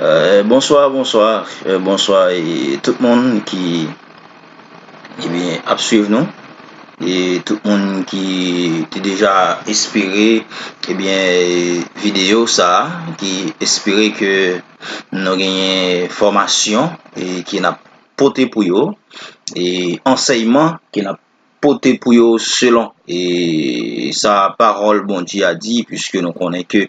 Bonsoir et tout le monde qui a suivi nous et tout le monde qui était déjà espéré vidéo ça qui espérait que nous gagné formation et qui n'a porté pour eux et enseignement qui n'a porté pour eux selon et sa parole bon Dieu a dit puisque nous connaissons que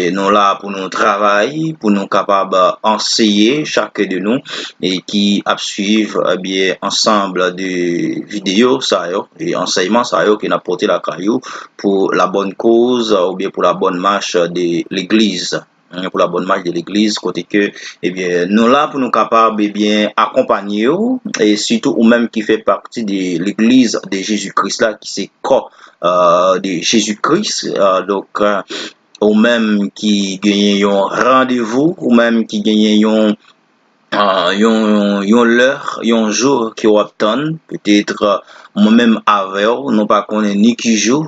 nous là pour nous travailler pour nous capables enseigner chacun de nous et qui a suivre ensemble de vidéos ça et enseignement ça qui n'a porté la caillou pour la bonne cause ou bien pour la bonne marche de l'église pour la bonne marche de l'église côté que nous là pour nous capables accompagner et surtout ou même qui fait partie de l'église de Jésus-Christ là qui c'est corps de Jésus-Christ ou même qui gagne un rendez-vous ou même qui gagne yon l'heure, yon jour qui attend peut-être moi-même avec non pas connaît ni qui joue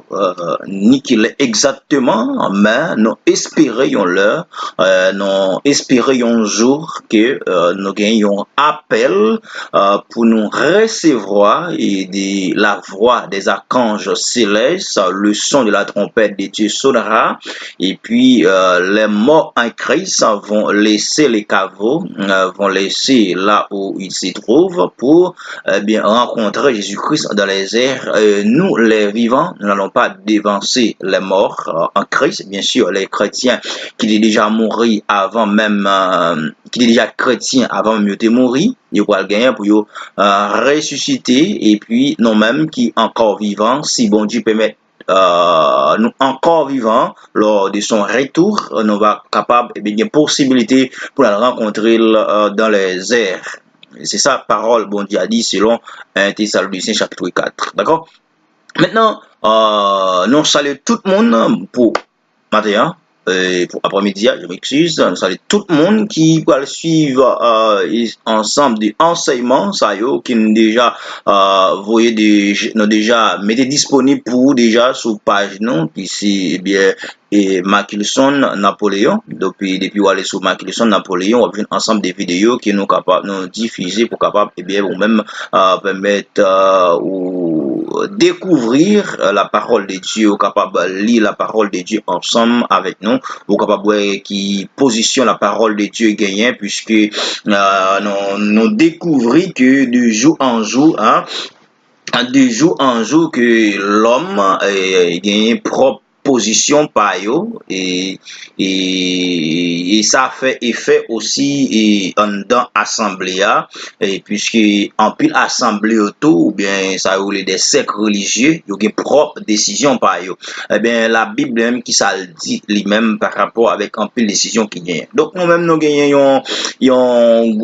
ni qui l'est exactement mais nous espérons l'heure nous espérons un jour que nous gagnons appel pour nous recevoir et de la voix des archanges célestes le son de la trompette de Dieu sonnera et puis les morts en Christ vont laisser les caveaux vont laisser là où ils se trouvent pour rencontrer Jésus-Christ dans les airs. Nous, les vivants, nous n'allons pas dévancer les morts en Christ. Bien sûr, les chrétiens qui sont déjà morts avant même, qui sont déjà chrétiens avant même de mourir, ils vont le gagner pour ressusciter et puis nous-mêmes qui encore vivants, si bon Dieu permet nous encore vivants lors de son retour, nous va capable une possibilité pour la rencontrer dans les airs. C'est ça parole bon Dieu a dit selon 1 Thessaloniciens chapitre 4. D'accord? Maintenant, nous saluons tout le monde pour matin. Pour après-midi, je m'excuse, nous saluons tout le monde qui va suivre ensemble des enseignements, ça y est, qui nous déjà nous déjà mettez disponible pour déjà sur page non, qui c'est et Mackinson Napoléon depuis où aller sur Mackinson Napoléon on va ensemble des vidéos qui nous capable nous diffuser pour capable ou même permettre ou découvrir la parole de Dieu capable lire la parole de Dieu ensemble avec nous ou capable qui positionne la parole de Dieu gagnant puisque nous découvrir que de jour en jour de jour en jour que l'homme gagne propre position par eux et ça fait effet aussi dans assemblée et puisque en pile assemblée autour ou bien ça roule des sectes religieux ils ont une propre décision par eux la Bible même qui ça le dit lui-même par rapport avec en pile décision qui gagne donc nous même nous gagnons yon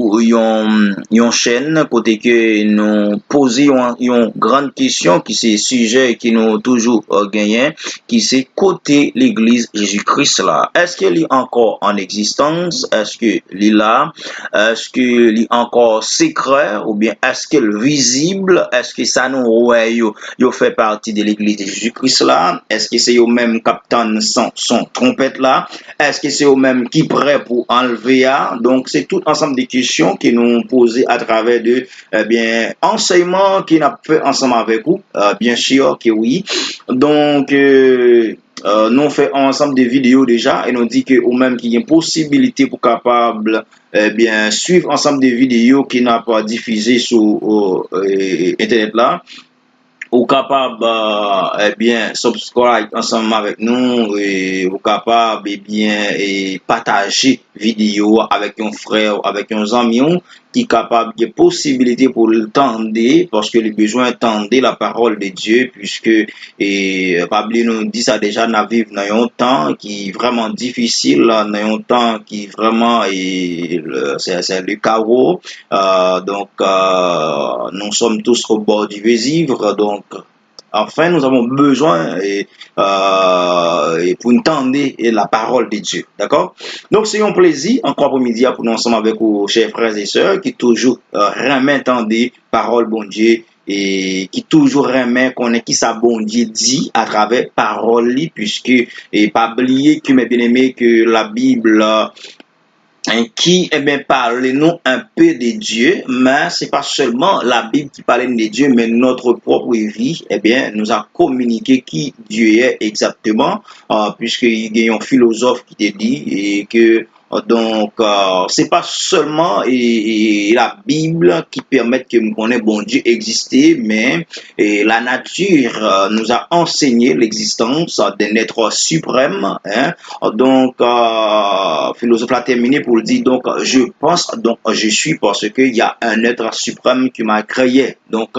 chaîne côté que nous posons une grande question qui c'est sujet qui nous toujours gagné qui c'est côté l'église Jésus-Christ là est-ce qu'il est encore en existence est-ce que il est là est-ce que il est encore secret ou bien est-ce qu'il est visible est-ce que ça nous ouais yo fait partie de l'église de Jésus-Christ là est-ce que c'est eux même capitaine son trompette là est-ce que c'est eux même qui prêt pour enlever donc c'est tout ensemble de questions qui nous posent à travers de enseignement qui n'a fait ensemble avec vous bien sûr que oui donc nous fait ensemble des vidéos déjà et nous dit que ou même qu'il y a une possibilité pour capable suivre ensemble des vidéos qui n'a pas diffusé sur internet là ou capable subscribe ensemble avec nous et ou capable et partager vidéo avec un frère avec un ami qui capable de possibilité pour le tendre parce que le besoin tendre la parole de Dieu puisque Pablo nous dit ça déjà n'a vivre dans un temps qui est vraiment difficile dans un temps qui vraiment c'est le chaos donc nous sommes tous au bord du vivre donc enfin nous avons besoin pour entendre la parole de Dieu d'accord donc c'est un plaisir encore pour midi pour nous ensemble avec vos chers frères et sœurs qui toujours remettent entendre parole bon Dieu et qui toujours remet connaît qui ça bon Dieu dit à travers parole puisque et pas oublier que mes bien-aimés que la Bible qui parle nous un peu de Dieu, mais c'est pas seulement la Bible qui parle de Dieu, mais notre propre vie, nous a communiqué qui Dieu est exactement, puisqu'il y a un philosophe qui te dit et que c'est pas seulement la Bible qui permet que nous connaissions bon Dieu exister, mais la nature nous a enseigné l'existence d'un être suprême. Hein. Donc, philosophe a terminé pour dire, donc, je pense, donc, je suis parce qu'il y a un être suprême qui m'a créé. Donc,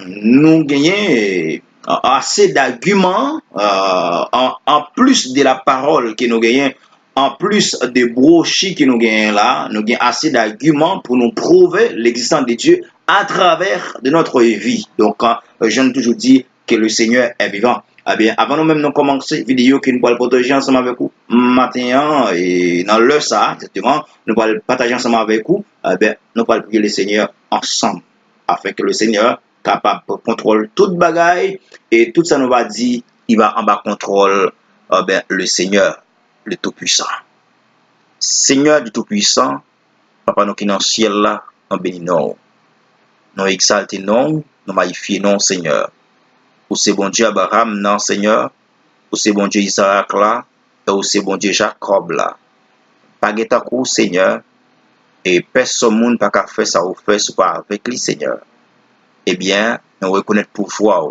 nous gagnons assez d'arguments en plus de la parole que nous gagnons, en plus des brochures que nous gagnons là, nous gagnons assez d'arguments pour nous prouver l'existence de Dieu à travers de notre vie. Donc, j'aime toujours dire que le Seigneur est vivant. Eh bien, avant nous même de commencer la vidéo que nous allons partager ensemble avec vous matin et dans l'heure ça, exactement, nous allons partager ensemble avec vous, eh bien, nous allons prier le Seigneur ensemble afin que le Seigneur capable de contrôler toute bagaille et tout ça nous va dire, il va en bas contrôle le Seigneur, le Tout-Puissant. Seigneur du Tout-Puissant, Papa nous qui est dans le ciel là, nous bénissons, nous exaltons, nous magnifions non Seigneur. Ou c'est bon Dieu Abraham, non Seigneur, ou c'est bon Dieu Isaac là, et ou c'est bon Dieu Jacob là. Pas de coup Seigneur, et personne monde pas qu'à faire ça ou faire ce pas avec lui Seigneur. Eh bien, nous reconnaissons pouvoir,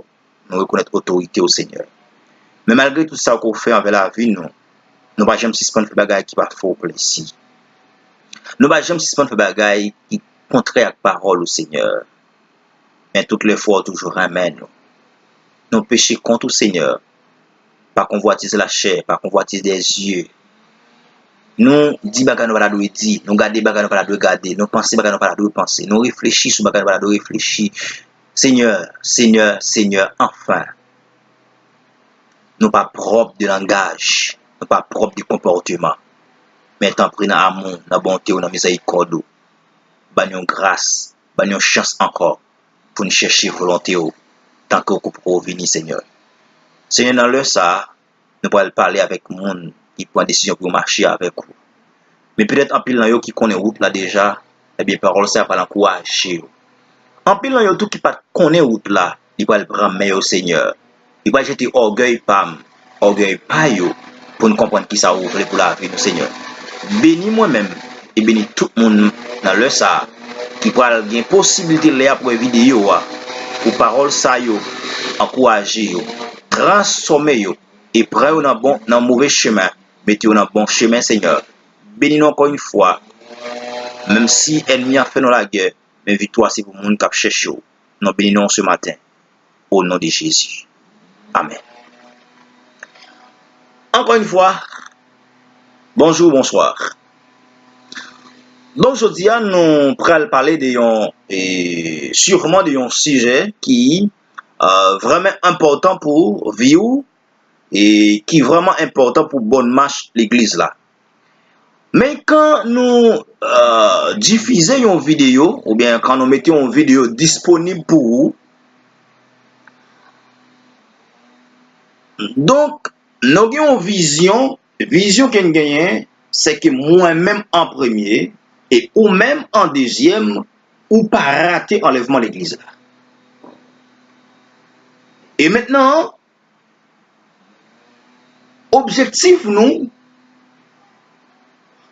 nous reconnaissons autorité au Seigneur. Mais malgré tout ça qu'on fait envers la vie, nous ne pas jamais suspendre les bagailles qui pas faux plaisir. Nous ne pas jamais suspendre les bagailles qui contraire à la parole au Seigneur. Mais toutes les fois, toujours amen. Nous péchons contre le Seigneur, pas convoitiser la chair, pas convoitiser des yeux. Nous disons bagailles nous pas doit dire, nous garder bagailles nous pas doit garder, nous penser bagailles nous pas doit penser, nous réfléchir sur bagailles nous pas doit réfléchir. Seigneur, Seigneur, Seigneur, enfin. Nous pas propres de langage, nous pas propres de comportement. Mais tant pris dans l'amour, dans la bonté ou dans la miséricorde, bagnon grâce, bagnon chance encore pour nous chercher volonté tant que vous pouvez venir, Seigneur. Seigneur, dans l'heure ça, nous pourrons parler avec le monde qui prend décision pour marcher avec vous. Mais peut-être en pile dans qui connaît route là déjà, eh bien parole ça va l'encourager. En pile dans tout qui pas connaît route là, il va le prendre meilleur Seigneur. Il va jeter orgueil pam, orgueil pa yo pour nous comprendre qui ça ouvre pour la vie du Seigneur. Bénis moi-même et bénis tout le monde dans l'heure ça qui pourra avoir possibilité de après vidéo pour parole ça yo encourager yo, transformer yo et prendre dans bon dans mauvais chemin, mettez dans bon chemin Seigneur. Bénis-nous encore une fois. Même si ennemi a fait dans la guerre, mais victoire c'est pour monde qui cherche. Nous bénissons ce matin au nom de Jésus. Amen. Encore une fois, bonjour, bonsoir. Donc aujourd'hui, nous allons parler sûrement d'un sujet qui est vraiment important pour vous et qui est vraiment important pour bonne marche l'église là. Mais quand nous diffusons une vidéo, ou bien quand nous mettons une vidéo disponible pour vous, donc nous avons une vision que nous gagnons, c'est que moi-même en premier, et ou même en deuxième, ou pas rater enlèvement de l'église. Et maintenant, objectif nous,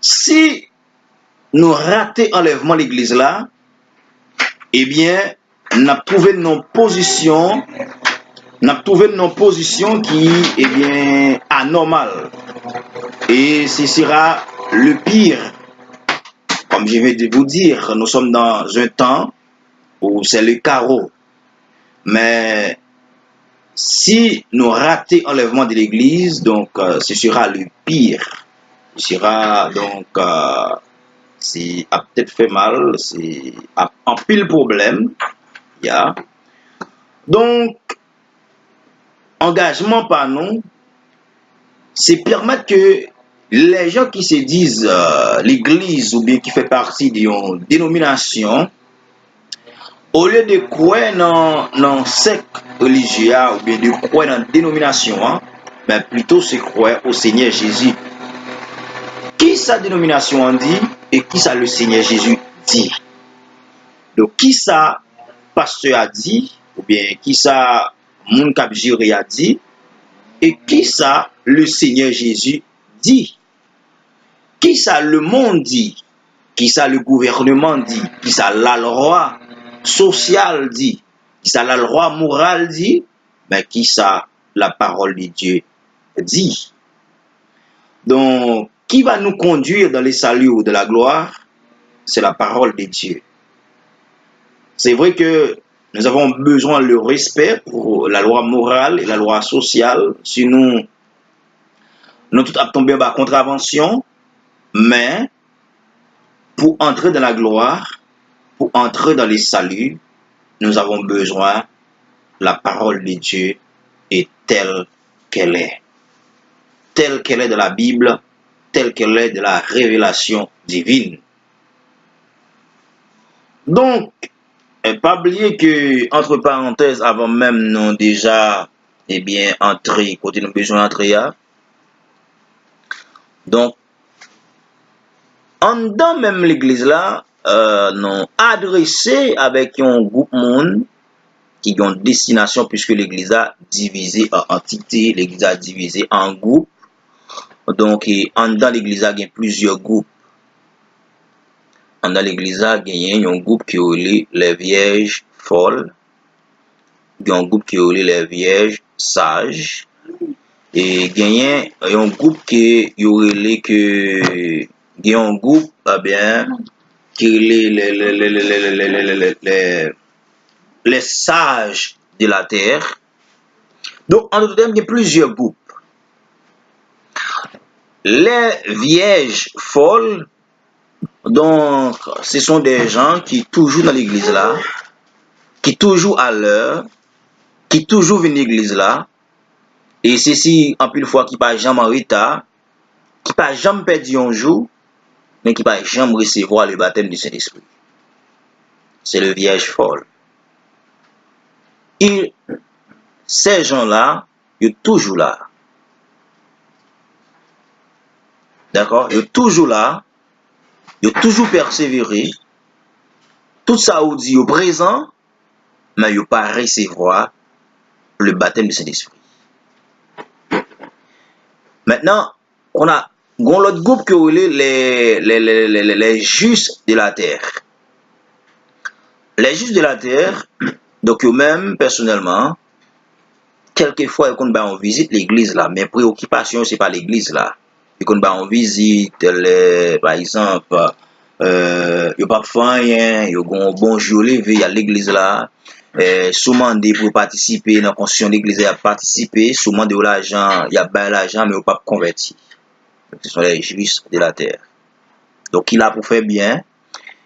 si nous ratons enlèvement de l'église là, eh bien, nous avons trouvé nos positions qui est bien anormale. Et ce sera le pire. Comme je vais vous dire, nous sommes dans un temps où c'est le chaos. Mais si nous ratons l'enlèvement de l'église, donc ce sera le pire. Ce sera donc, c'est a peut-être fait mal, c'est en pile problème. Yeah. Donc, engagement par nous, c'est permettre que les gens qui se disent l'église ou bien qui fait partie d'une dénomination, au lieu de croire dans secte religieuse ou bien de croire dans dénomination, mais plutôt se croire au Seigneur Jésus. qui sa dénomination en dit et qui ça le Seigneur Jésus dit. Donc, qui ça pasteur a dit, ou bien qui ça moun k'ap jire a dit, et qui ça le Seigneur Jésus dit. Qui ça le monde dit, qui ça le gouvernement dit, qui ça la loi sociale dit, qui ça la loi morale dit, ben qui ça la parole de Dieu dit. Donc, qui va nous conduire dans les saluts de la gloire? C'est la parole de Dieu. C'est vrai que nous avons besoin de respect pour la loi morale et la loi sociale, sinon nous tout tomber en contravention, mais pour entrer dans la gloire, pour entrer dans les saluts, nous avons besoin de la parole de Dieu et telle qu'elle est. Telle qu'elle est de la Bible, telle qu'elle est de la révélation divine. Donc, pas oublier que, entre parenthèses, avant même nous déjà, entré, côté nous besoin d'entrer là. Donc, en dedans même l'église là, nous adressé avec un groupe monde qui ont une destination puisque l'église a divisé en entités, l'église a divisé en groupes. Donc, en dedans l'église a plusieurs groupes. En dedans l'église a un groupe qui est les vierges folles, un groupe qui est les vierges sages, et gagné un groupe qui est que un groupe qui est les sages de la terre. Donc en d'autres termes, il y a plusieurs groupes. Les vierges folles, donc ce sont des gens qui toujours dans l'église là, qui toujours à l'heure, qui toujours viennent à l'église là. Et ceci, en plus de fois, qui pas jamais en retard, qui pas jamais perdu un jour, mais qui pas jamais recevoir le baptême du Saint-Esprit. C'est le vierge folle. Et ces gens-là, ils sont toujours là. D'accord? Ils sont toujours là. Ils ont toujours persévéré. Tout ça, on dit au présent, mais ils n'ont pas recevoir le baptême du Saint-Esprit. Maintenant, on a l'autre groupe qui est les justes de la terre. Les justes de la terre, donc eux-mêmes, personnellement, quelquefois, ils ont visite l'église là, mais préoccupation, c'est pas l'église là. Ils ont visite, par exemple, ils pas fait rien, ils ont un bonjour levé à l'église là. Souvent pour participer dans la construction de l'église, il a participé, souvent de l'argent, il y a bien l'argent, mais il pas converti. Ce sont les juifs de la terre. Donc il a pour faire bien.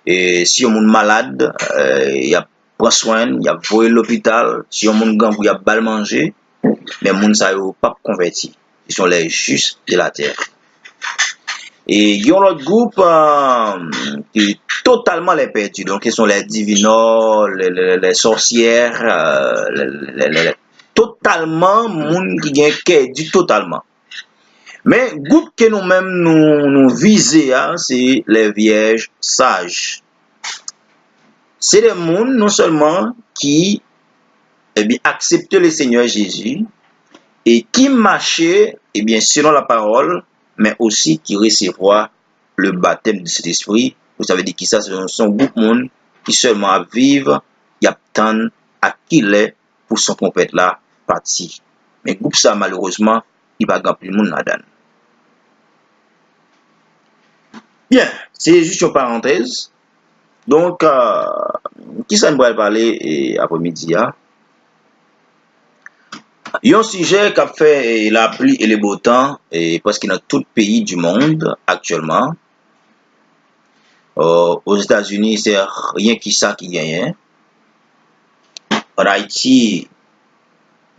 Et si on est malade, il a prend soin, il a volé l'hôpital. Si on est gang, il a mal mangé, mais les gens ne pas converti. Ils sont les justes de la terre. Et il y a un autre groupe qui est totalement les perdus. Donc, ils sont les divinors, les sorcières, totalement, moun qui gagne perdu totalement. Mais le groupe que nous-mêmes nous visons, c'est les vierges sages. C'est des gens non seulement qui acceptent le Seigneur Jésus et qui marchaient selon la parole, mais aussi qui recevoir le baptême de cet esprit. Vous savez dire qui ça, c'est un groupe de monde qui seulement vivent, y attendent à qui l'est pour son compète là parti. Mais groupe ça malheureusement, il va gagner plus de monde là-dedans. Bien, c'est juste une parenthèse. Donc, qui ça nous va parler après-midi? Il y a un sujet qui a fait la pluie et le beau temps, parce qu'il y a dans tout le pays du monde actuellement. Aux États-Unis, c'est rien qui ça qui gagne. En Haïti,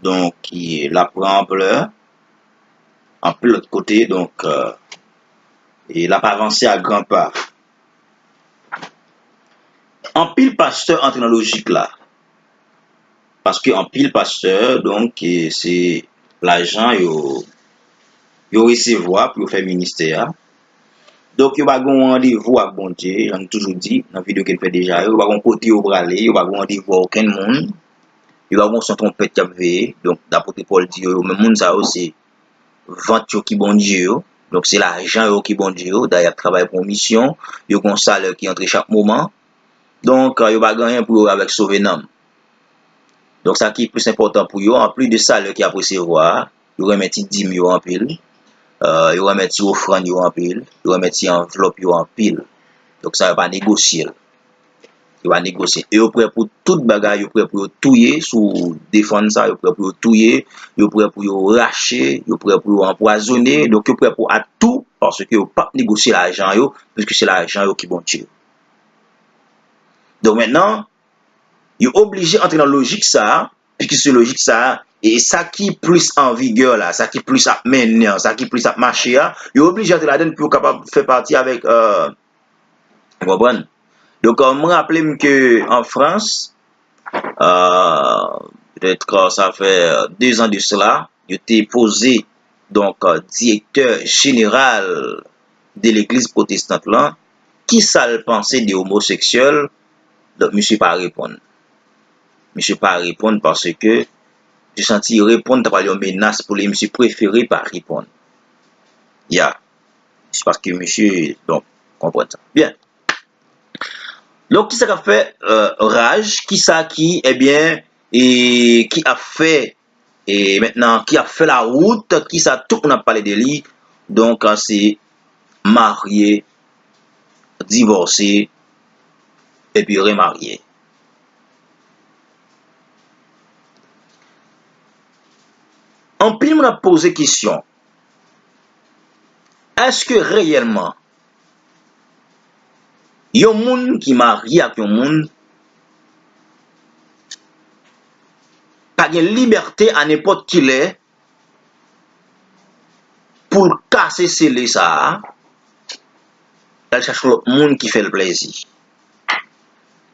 donc, il a pris ampleur. En plus, de l'autre côté, donc, il n'a pas avancé à grands pas. En pile pasteur en technologique là. Parce que en pile pasteur, donc, c'est l'argent, il recevoir pour faire ministère. Donc, il va avoir un rendez-vous avec bon Dieu, j'en ai toujours dit, dans la vidéo qu'il fait déjà, il va avoir un côté où aller, il va avoir un rendez-vous avec aucun monde, il va avoir son trompette qui a veillé, donc d'apôtre Paul dit, le monde ça aussi, vente qui bon Dieu, donc c'est l'argent qui bon Dieu, d'ailleurs, il travaille pour une mission, il y a un salaire qui entre chaque moment, donc il va gagner pour avec sauver l'homme. Donc, ça qui est plus important pour eux, en plus de ça, qui a recevoir, ils remettent 10 000 en pile, ils remettent offrande en pile, ils remettent enveloppe en pile. Donc, ça va négocier. Il va négocier. Et ils sont prêts pour toute bagarre, ils sont prêts pour touiller, sous défendre ça, ils sont prêts pour touiller, ils sont prêts pour racher, ils sont prêts pour empoisonner, donc ils sont prêts pour à tout, parce qu'ils ne pas négocier l'argent, puisque c'est l'argent qui est bon Dieu. Donc, maintenant, il est obligé d'entrer dans la logique ça, puisque c'est logique ça, et ça qui est plus en vigueur là, ça qui est plus à mener, ça qui est plus à marcher, il est obligé d'entrer là-dedans pour capable faire partie avec, vous comprenez? Donc, on me rappelle que en France, peut-être ça fait 2 ans de cela, il était posé donc directeur général de l'église protestante là, qui ça le pensait des homosexuels, donc monsieur pas répondre. Monsieur pas répondre parce que je senti répondre par une menace pour les monsieur préféré pas répondre. Yeah. C'est parce que monsieur, donc, comprend ça. Bien. Donc, qui ça a fait rage? Qui ça qui, eh bien, et qui a fait, et maintenant, qui a fait la route? Qui ça, tout le monde a parlé de lui. Donc, c'est marié, divorcé, et puis remarié. En plus, on a posé question. Est-ce que réellement, il y a un monde qui marie avec un monde pas de liberté à n'importe qui l'est pour casser scellé ça, elle cherche le monde qui fait le plaisir.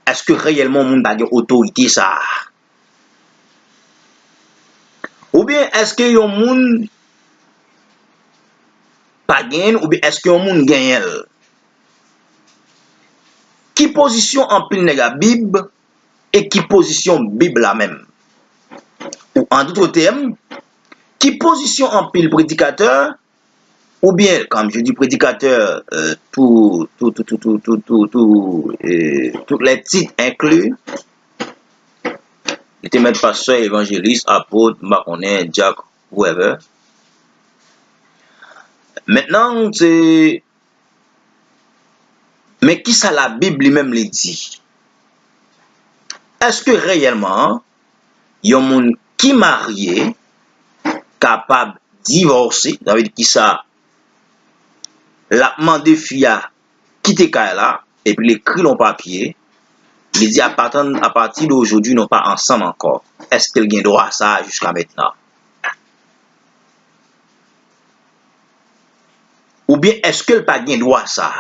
Est-ce que réellement le monde a une autorité ça? Ou bien est-ce que le monde pas gagne ou bien est-ce que le monde gagne? Qui position en pile la Bible et qui position Bible la même? Ou en d'autres termes, qui position en pile prédicateur ou bien, comme je dis prédicateur, tous les titres inclus, il était même pasteur, évangéliste, apôtre, maconais, diacre, whoever. Maintenant, c'est. Mais qui ça la Bible lui-même le dit? Est-ce que réellement, il y a un monde qui est marié, capable de divorcer, ça veut dire qui ça? La demande fia quitter là et puis l'écrit dans papier, il dit à partir d'aujourd'hui, nous pas ensemble encore. Est-ce qu'il a droit à ça jusqu'à maintenant? Ou bien est-ce qu'elle pas gain droit à ça?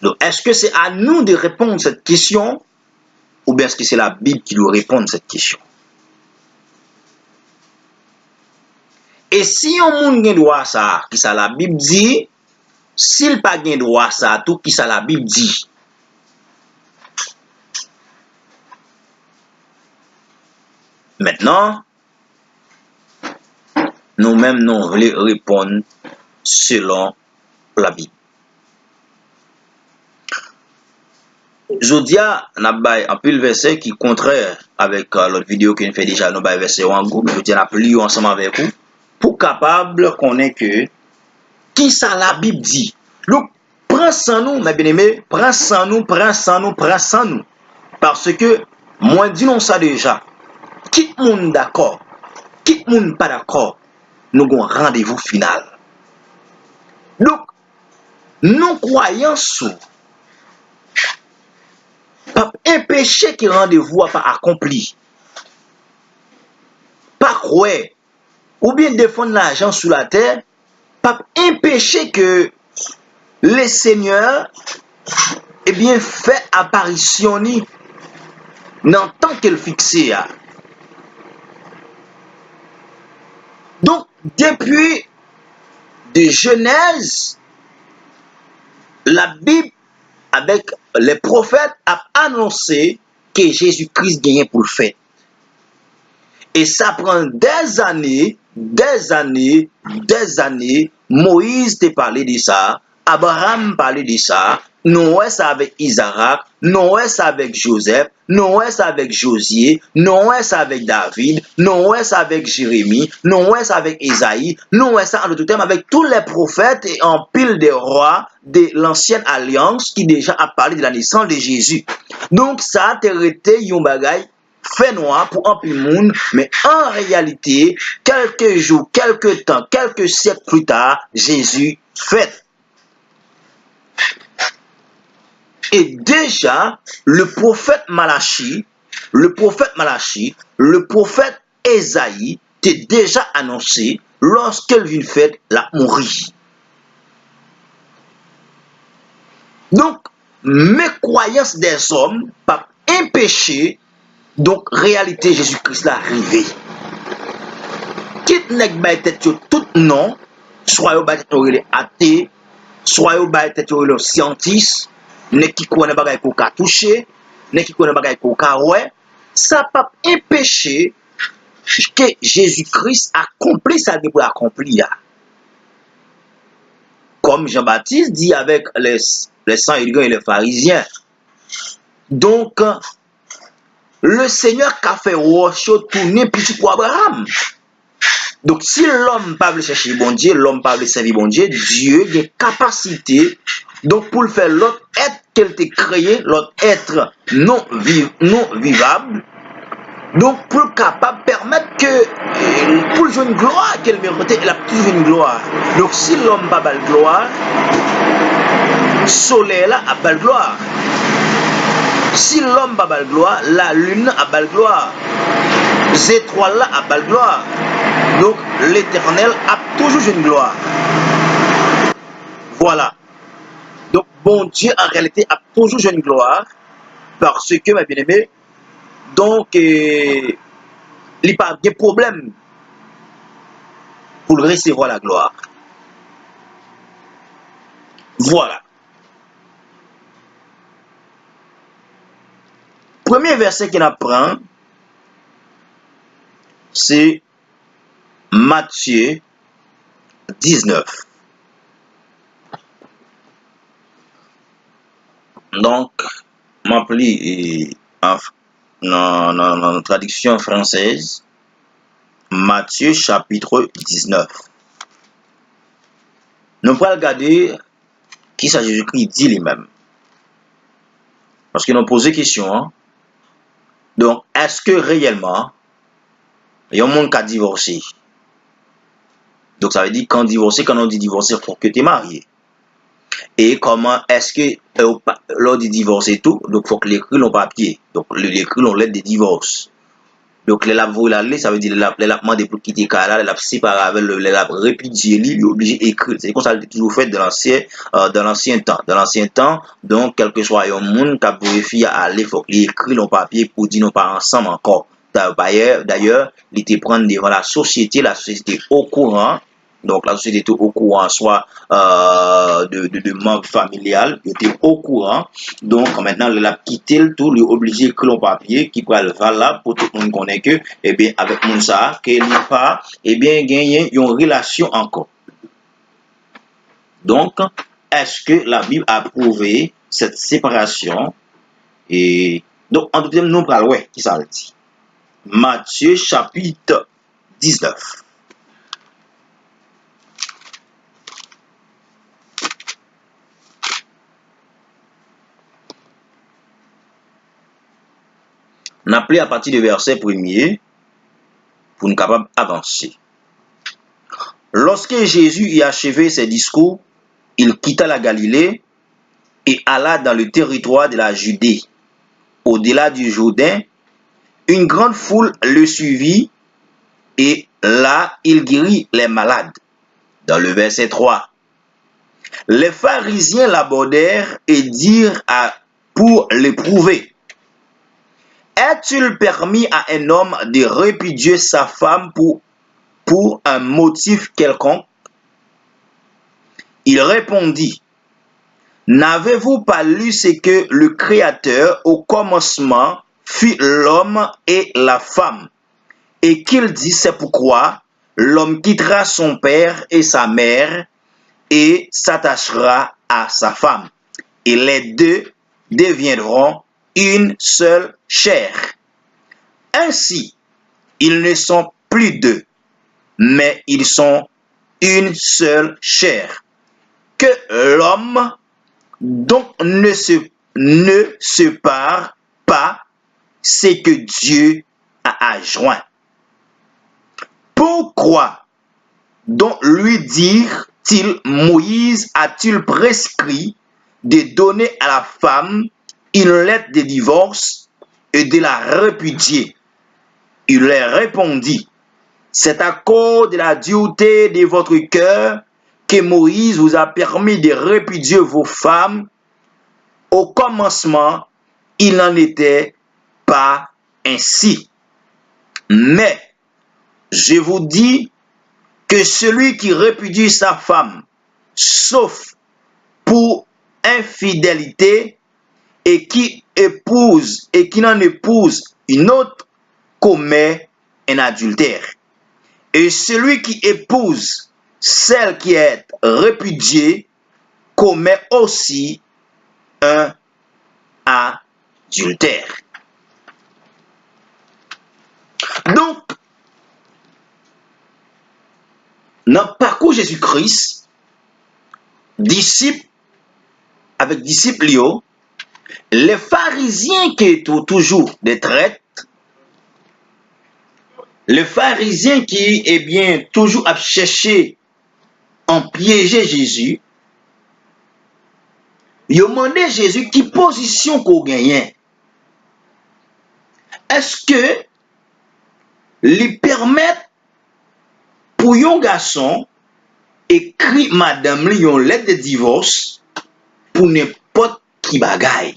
Donc, est-ce que c'est à nous de répondre à cette question ou bien est-ce que c'est la Bible qui doit répondre à cette question? Et si on monde gain droit à ça, qui ça la Bible dit, s'il pas gain droit à ça, tout qui ça la Bible dit. Maintenant, nous-mêmes, nous voulons répondre selon la Bible. Jodia, n'a pas un peu le verset qui est contraire avec l'autre vidéo qu'on fait déjà, nous avons verset en groupe, je dis plus ensemble avec vous, pour capable qu'on ait que, qui ça la Bible dit. Donc, prends sans nous, mes bien-aimés, prends sans nous, prends sans nous, prends sans nous. Parce que, moi, disons ça déjà, quitte monde d'accord, quitte monde pas d'accord, nous avons un rendez-vous final. Donc, nous croyons sous pas un péché qui rendez-vous à pas accompli. Pas quoi. Ou bien défendre l'argent sous la terre. Pas un péché que le Seigneur eh bien fait apparition dans tant qu'elle fixé. Donc, depuis de Genèse, la Bible, avec les prophètes, a annoncé que Jésus-Christ gagnait pour le fait. Et ça prend des années, Moïse t'a parlé de ça, Abraham parlait de ça, Noé ça avec Isaac, Noé ça avec Joseph, Noé ça avec Josué, Noé ça avec David, Noé ça avec Jérémie, Noé ça avec Isaïe, Noé ça en tout terme avec tous les prophètes et en pile des rois de l'ancienne alliance qui déjà a parlé de la naissance de Jésus. Donc ça a été un bagay fait noir pour un peu de monde, mais en réalité, quelques jours, quelques temps, quelques siècles plus tard, Jésus fait. Et déjà, le prophète Malachi, le prophète Ésaïe, t'est déjà annoncé lorsqu'elle vient faire la mourir. Donc, mes croyances des hommes peuvent empêcher donc, réalité, Jésus-Christ l'a arrivé. Quitte n'est pas tout non, soit au bas de athée, soit au bas de scientiste, n'est qui connaît pas qu'on a touché, n'est qui connaît pas qu'on a ouais, ça peut empêcher que Jésus-Christ accomplit ça pour l'accomplir. Comme Jean-Baptiste dit avec les 100 élégants et les pharisiens. Donc, le Seigneur a fait Rocho tourner petit pour Abraham. Donc, si l'homme ne peut pas chercher bon Dieu, l'homme ne peut pas servir bon Dieu, Dieu a une capacité donc pour le faire l'autre être qu'elle t'a créé, l'autre être non vivable, donc pour capable permettre que pour jouer une gloire qu'elle mérite, elle a toujours une gloire. Donc, si l'homme n'a pas de gloire, le soleil là a pas de gloire. Si l'homme n'a pas de gloire, la lune n'a pas de gloire. Les étoiles là a pas de gloire. Donc l'Éternel a toujours une gloire. Voilà. Donc bon Dieu en réalité a toujours une gloire parce que mes bien-aimés, donc il n'y a pas de problème pour recevoir la gloire. Voilà. Premier verset qu'il apprend, c'est Matthieu 19. Donc, m'appelez en traduction française, Matthieu chapitre 19. Nous allons regarder qui ça Jésus-Christ dit lui-même. Parce qu'ils nous posé question. Hein? Donc, est-ce que réellement, il y a un monde qui a divorcé? Donc, ça veut dire quand on dit divorcer, il faut que tu es marié. Et comment est-ce que lors du divorce et tout, donc il faut que l'écrit l'on papier. Donc, l'écrit l'on lettre de divorce. Donc, les lap voulaient, ça veut dire les lap demandé pour quitter Kala, les lap séparé avec les lap répudié, il est obligé d'écrire. C'est comme ça que toujours fait dans l'ancien temps. Dans l'ancien temps, donc, quel que soit un monde qui a vérifié à aller, il faut que l'écrit l'on papier pour dire non pas ensemble encore. D'ailleurs, il était prendre devant la société au courant. Donc, la société était au courant, soit de manque familial, il était au courant. Donc, maintenant, il a quitté le tout, il est obligé que l'on papier qui pourrait le valable pour tout le monde connaît que, eh bien, avec Moussa, qu'il n'y a pas, eh bien, gagné une relation encore. Donc, est-ce que la Bible a prouvé cette séparation? Et donc, en tout cas, nous parlons, ouais, qui ça le dit? Matthieu chapitre 19. On a appelé à partir du verset 1er pour nous capables d'avancer. Lorsque Jésus y achevé ses discours, il quitta la Galilée et alla dans le territoire de la Judée. Au-delà du Jourdain, une grande foule le suivit et là, il guérit les malades. Dans le verset 3, les pharisiens l'abordèrent et dirent pour l'éprouver: est-il permis à un homme de répudier sa femme pour pour un motif quelconque? Il répondit, n'avez-vous pas lu ce que le Créateur au commencement fit l'homme et la femme, et qu'il dit, c'est pourquoi l'homme quittera son père et sa mère et s'attachera à sa femme, et les deux deviendront une seule chair. Ainsi, ils ne sont plus deux, mais ils sont une seule chair. Que l'homme donc ne sépare pas ce que Dieu a adjoint. Pourquoi donc lui dire-t-il, Moïse a-t-il prescrit de donner à la femme une lettre de divorce et de la répudier? Il leur répondit, c'est à cause de la dureté de votre cœur que Moïse vous a permis de répudier vos femmes. Au commencement, il n'en était pas ainsi. Mais je vous dis que celui qui répudie sa femme, sauf pour infidélité, et qui n'en épouse une autre, commet un adultère. Et celui qui épouse celle qui est répudiée commet aussi un adultère. Donc, dans le parcours Jésus-Christ, disciples avec disciples, les pharisiens qui étaient toujours des traîtres, les pharisiens qui, toujours à chercher en piéger Jésus, ils ont demandé à Jésus qui position qu'on gagne. Est-ce que lui permettre pour un garçon écrit madame li une lettre de divorce pour n'importe qui bagaille?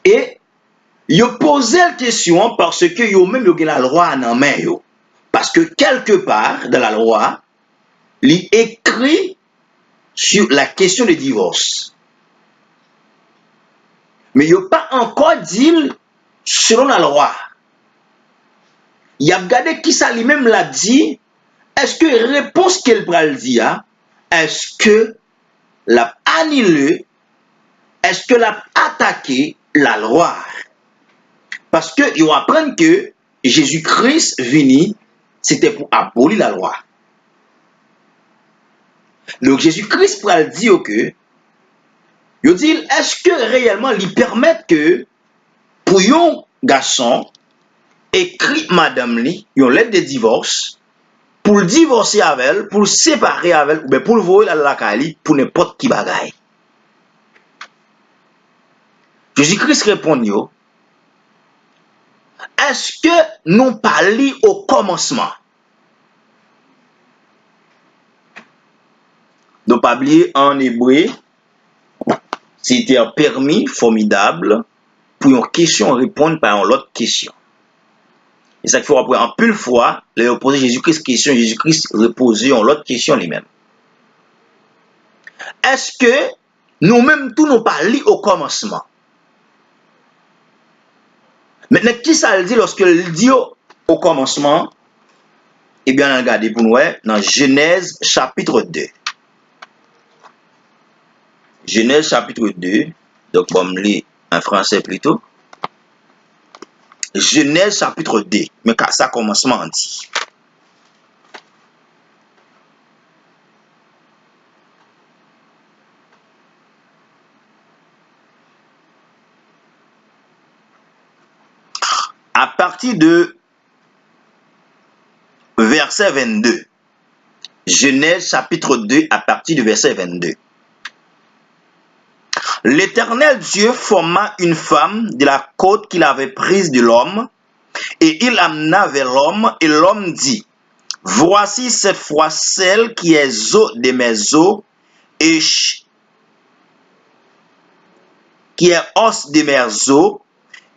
Et yo posé la question parce que yo même yo la loi en main yo. Parce que quelque part dans la loi, il écrit sur la question de divorce. Mais il n'y a pas encore dit selon la loi. Il a regardé qui ça lui-même l'a dit. Est-ce que réponse qu'elle pral dit, est-ce que l'a annulé, est-ce que l'a attaqué la loi? Parce que ils apprennent que Jésus-Christ venu, c'était pour abolir la loi. Donc Jésus-Christ pral dit que il dit, est-ce que réellement lui permettre que pour un garçon écrit madame li, une lettre de divorce, pour le divorcer avec elle, pour le séparer avec elle, ou bien pour le voler à la Kali, pour n'importe qui bagaille? Jésus-Christ répond, est-ce que nous parlons au commencement? Nous parlons en hébreu, c'était un permis formidable pour une question répondre par une autre question. Et ça qu'il faut après, en plus fois, les opposer Jésus-Christ question, Jésus-Christ reposer en l'autre question lui-même. Est-ce que nous-mêmes tous nous parlons au commencement? Maintenant, qui ça le dit lorsque il dit au commencement? Eh bien, regardez pour nous, dans Genèse chapitre 2. Genèse chapitre 2, donc on me lit en français plutôt. Genèse chapitre 2, mais quand ça commencement on dit. À partir de verset 22. Genèse chapitre 2 à partir du verset 22. L'Éternel Dieu forma une femme de la côte qu'il avait prise de l'homme, et il amena vers l'homme, et l'homme dit, voici cette fois celle qui est os de mes os, et qui est os de mes os,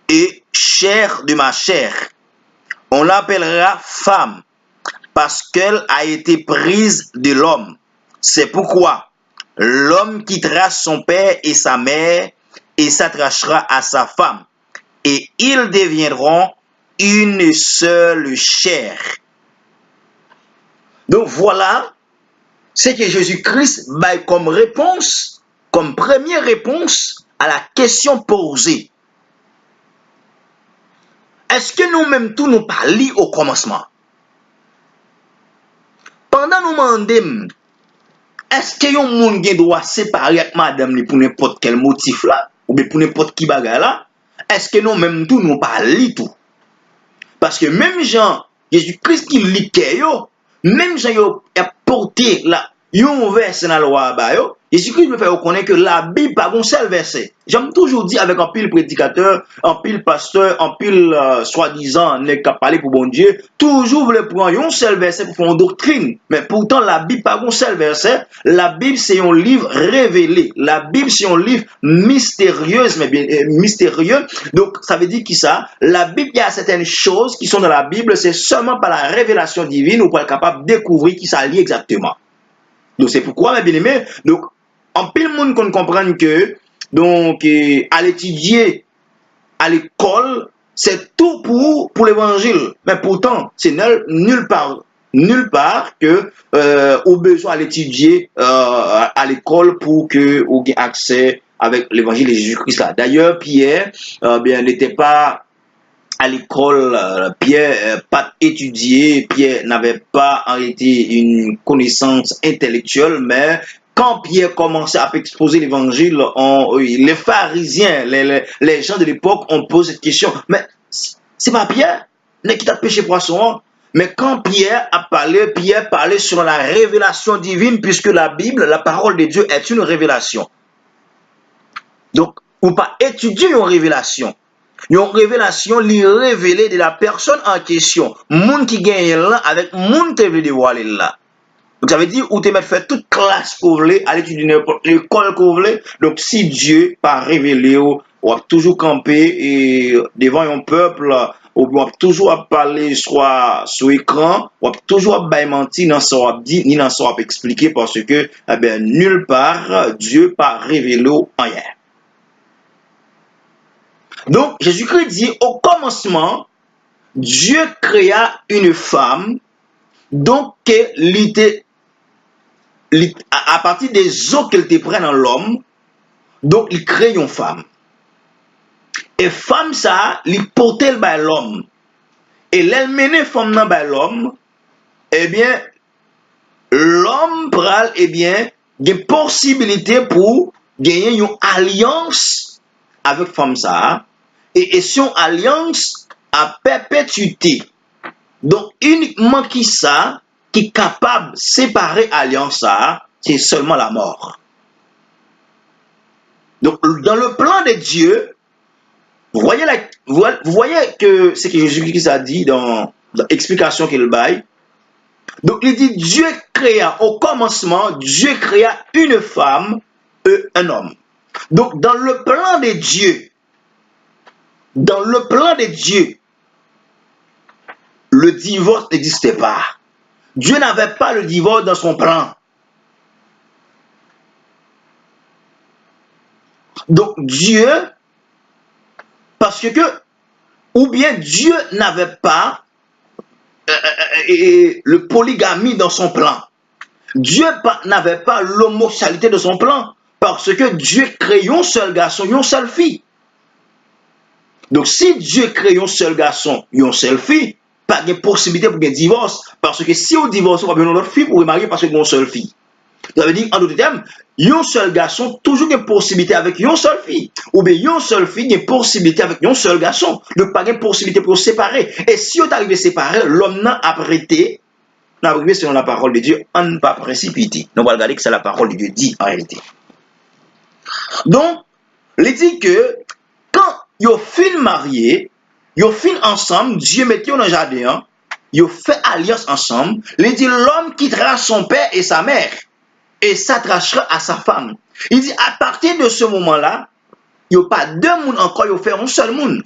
et chair de ma chair. On l'appellera femme parce qu'elle a été prise de l'homme. C'est pourquoi l'homme quittera son père et sa mère et s'attachera à sa femme, et ils deviendront une seule chair. Donc voilà ce que Jésus-Christ donne comme réponse, comme première réponse à la question posée. Est-ce que nous-mêmes tous nous parlons au commencement? Pendant nous demandons, est-ce que yon moun gen doit séparer avec madame li pour n'importe quel motif là, ou bien pour n'importe qui bagay là? Est-ce que nous-mêmes tous nous parlons tout? Parce que même Jean, Jésus-Christ qui lit yo, même Jean yo a porté là, yon verset dans la loi ba yo, Jésus-Christ me fait reconnaître que la Bible pas un seul verset. J'aime toujours dire avec un pile prédicateur, un pile pasteur, un pile soi-disant n'est qu'à parler pour bon Dieu, toujours voulez prendre un seul verset pour faire une doctrine. Mais pourtant la Bible pas un seul verset. La Bible c'est un livre révélé. La Bible c'est un livre mystérieux, mais bien mystérieux. Donc ça veut dire qui ça? La Bible, il y a certaines choses qui sont dans la Bible, c'est seulement par la révélation divine ou pour être capable de découvrir qui ça lie exactement. Donc c'est pourquoi mes bien-aimés, donc en pile monde qu'on comprenne que donc à l'étudier à l'école, c'est tout pour l'évangile. Mais pourtant, c'est nulle part que au besoin à l'étudier à l'école pour que vous ayez accès avec l'évangile de Jésus-Christ là. D'ailleurs, Pierre n'était pas à l'école, Pierre pas étudié, Pierre n'avait pas été une connaissance intellectuelle, mais quand Pierre commençait à exposer l'évangile, les pharisiens, les gens de l'époque ont posé cette question. Mais c'est pas Pierre qui t'a pêché poisson. Mais quand Pierre a parlé, Pierre parlait sur la révélation divine, puisque la Bible, la parole de Dieu est une révélation. Donc, on pas étudier une révélation. Une révélation li révélée de la personne en question. Moun qui gagne là avec moun qui veut dévoiler là. Donc ça veut dire ou te mettre faire toute classe qu'on veut, aller étudier n'importe l'école qu'on veut. Donc si Dieu pas révélé ou toujours camper et devant un peuple ou toujours parler soit sur écran, ou toujours mentir dans son dit ni dans son expliquer parce que nulle part Dieu pas révélé rien. Donc, Jésus-Christ dit, au commencement, Dieu créa une femme, donc à partir des eaux qu'elle te prenne dans l'homme, donc il crée une femme. Et femme ça, il portait l'homme. Et l'elle femme dans l'homme, eh bien, l'homme pral, eh bien, des possibilités pour gagner une alliance avec femme ça. Et son alliance à perpétuité. Donc, uniquement qui ça, qui est capable de séparer alliance ça, c'est seulement la mort. Donc, dans le plan de Dieu, vous voyez que ce que Jésus-Christ a dit dans l'explication qu'il baille. Donc, il dit, Dieu créa, au commencement, Dieu créa une femme et un homme. Donc, dans le plan de Dieu, le divorce n'existait pas. Dieu n'avait pas le divorce dans son plan. Donc Dieu, ou bien Dieu n'avait pas le polygamie dans son plan. Dieu n'avait pas l'homosexualité de son plan. Parce que Dieu crée un seul garçon, une seule fille. Donc, si Dieu crée un seul garçon, une seule fille, pas de possibilité pour un divorce. Parce que si on divorce, on va bien une autre fille pour marier parce qu'il y a une seule fille. Ça veut dire, en d'autres termes, un seul garçon, toujours une possibilité avec une seule fille. Ou bien une seule fille, une possibilité avec un seul garçon. Donc, pas de possibilité pour séparer. Et si on est arrivé à séparer, l'homme n'a apprêté, n'a arrivé selon la parole de Dieu, on ne pas précipiter. Donc, on va regarder que c'est la parole de Dieu dit en réalité. Donc, il dit que quand yo fin marié, yo fin ensemble, Dieu mettait dans le jardin, yo fait alliance ensemble, il dit l'homme quittera son père et sa mère et s'attachera à sa femme. Il dit à partir de ce moment-là, il n'y a pas deux mondes encore, il fait un seul monde.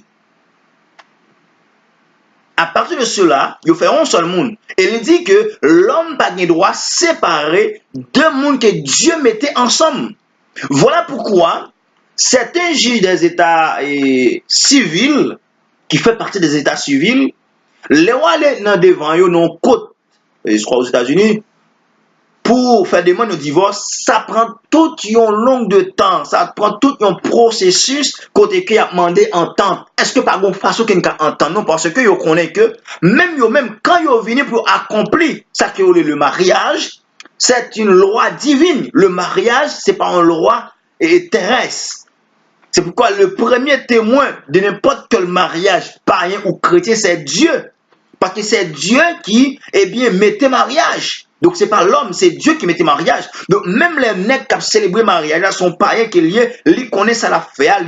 À partir de cela, ils feront un seul monde. Et il dit que l'homme n'a pas de droit séparer deux mondes que Dieu mettait ensemble. Voilà pourquoi certains juges des États civils, qui fait partie des États civils, les rois allaient devant eux, non côte, je crois aux États-Unis, pour faire demande de divorce, ça prend tout un long de temps, ça prend tout un processus côté qui a demandé entente. Est-ce que par contre façon qu'il a entendre non parce que yo connaît que même quand yo venu pour accomplir ça que le mariage, c'est une loi divine. Le mariage, c'est pas une loi terrestre. C'est pourquoi le premier témoin de n'importe quel mariage païen ou chrétien, c'est Dieu. Parce que c'est Dieu qui, mettait mariage. Donc, ce n'est pas l'homme, c'est Dieu qui mettait mariage. Donc, même les nègres qui ont célébré le mariage, là, sont païens qui liés, ils connaissent à la faire,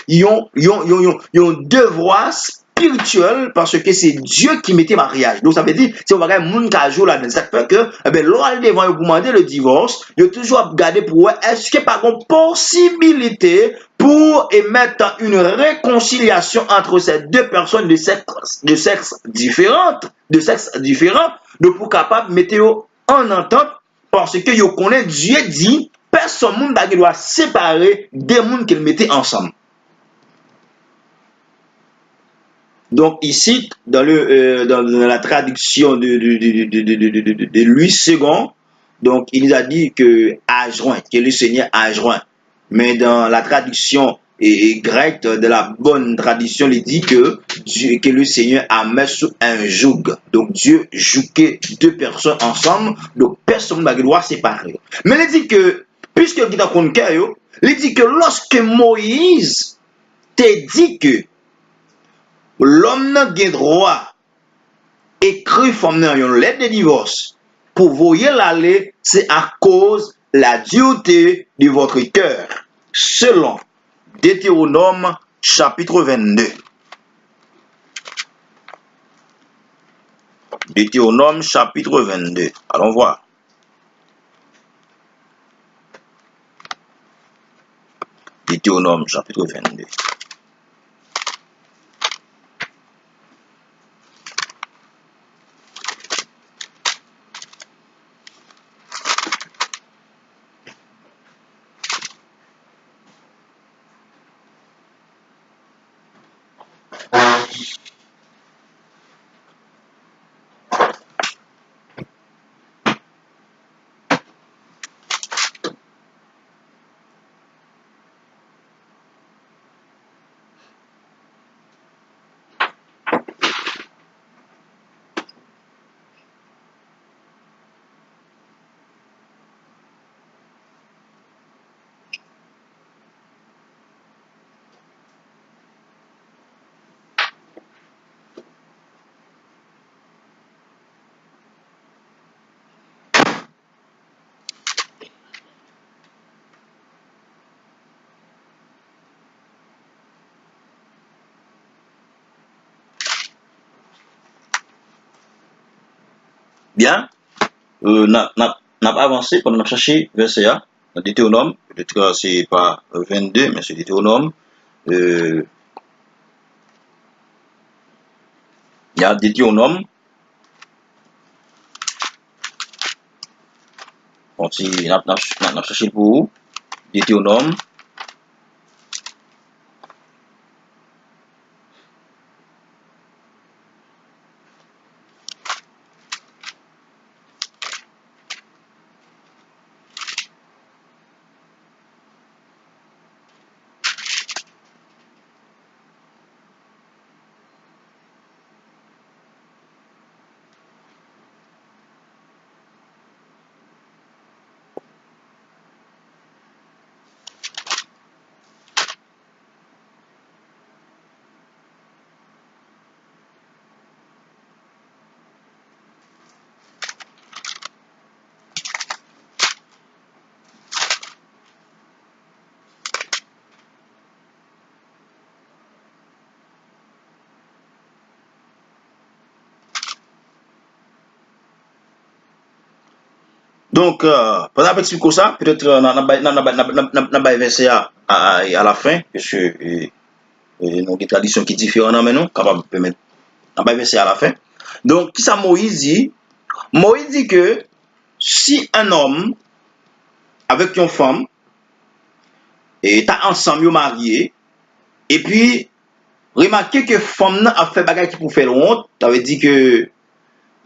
ils ont un devoir spirituel parce que c'est Dieu qui mettait mariage. Donc, ça veut dire, si on va regarder moun ka joue là-dedans, ça fait que, l'on devant vous demander le divorce, il toujours regarder pour est-ce qu'il n'y a pas une possibilité pour émettre une réconciliation entre ces deux personnes de sexe différents, de pour capable de mettre en entente parce que yo connaît Dieu dit personne ne doit séparer des mondes qu'il mettait ensemble. Donc ici dans la traduction de Louis II, donc il nous a dit que le Seigneur a joint. Mais dans la traduction grecque, de la bonne tradition, il dit que le Seigneur a mis sous un joug. Donc Dieu jouait deux personnes ensemble, donc personne ne doit séparer. Mais il dit que, puisque il dit que lorsque Moïse te dit que l'homme n'a pas droit écrire femme dans une lettre de divorce pour voyer l'aller, c'est à cause de la dureté de votre cœur. Selon Deutéronome chapitre 22. Deutéronome chapitre 22. Allons voir. Deutéronome chapitre 22. Bien, n'a pas avancé pendant qu'on a cherché verset A, dans Deutéronome, peut-être c'est pas 22, mais c'est Deutéronome. Il y a Deutéronome. On a cherché pour vous. Deutéronome. Donc, pendant un petit peu ça, peut-être on a verset à la fin, parce que nous avons des traditions qui sont différentes, mais nous, capables de permettre On va verser à la fin. Donc, qui ça Moïse dit? Moïse dit que si un homme avec une femme et t'as ensemble marié, et puis remarquez que femme a fait bagage qui pour faire honte, ça veut dire que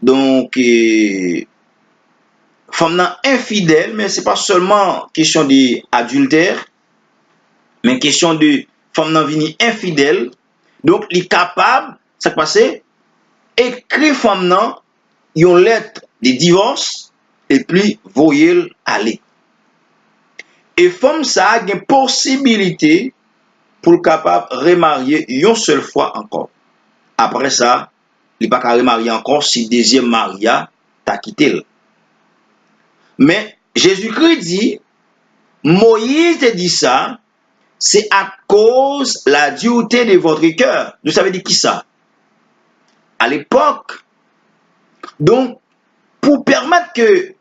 donc femme infidèle, mais c'est pas seulement question d'adultère, mais question de femme vini infidèle. Donc, il est capable, ça passe, écrire femme une lettre de divorce et puis voyer aller. Et femme ça a une possibilité pour le capable remarier une seule fois encore. Après ça, il n'est pas qu'à remarier encore si deuxième mariage t'a quitté. Mais Jésus-Christ dit, Moïse te dit ça, c'est à cause de la dureté de votre cœur. Vous savez dire qui ça? À l'époque, donc, pour permettre que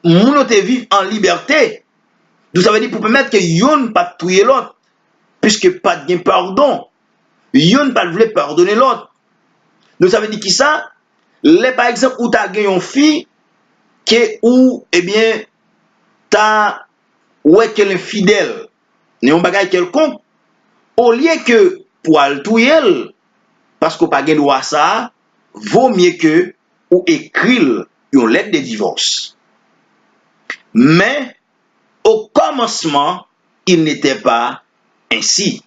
nous te vive en liberté, vous savez dire pour permettre que yon pas tuer l'autre, puisque pas de pardon, yon pas voulu pardonner l'autre. Donc ça veut dire qui ça? Par exemple, où tu as une fille où, eh bien, tu as qu'elle est fidèle, n'est un bagage quelconque, au lieu que pour aller tuer, parce qu'on n'a pas de droit ça, vaut mieux que ou écrire une lettre de divorce. Mais au commencement, il n'était pas ainsi.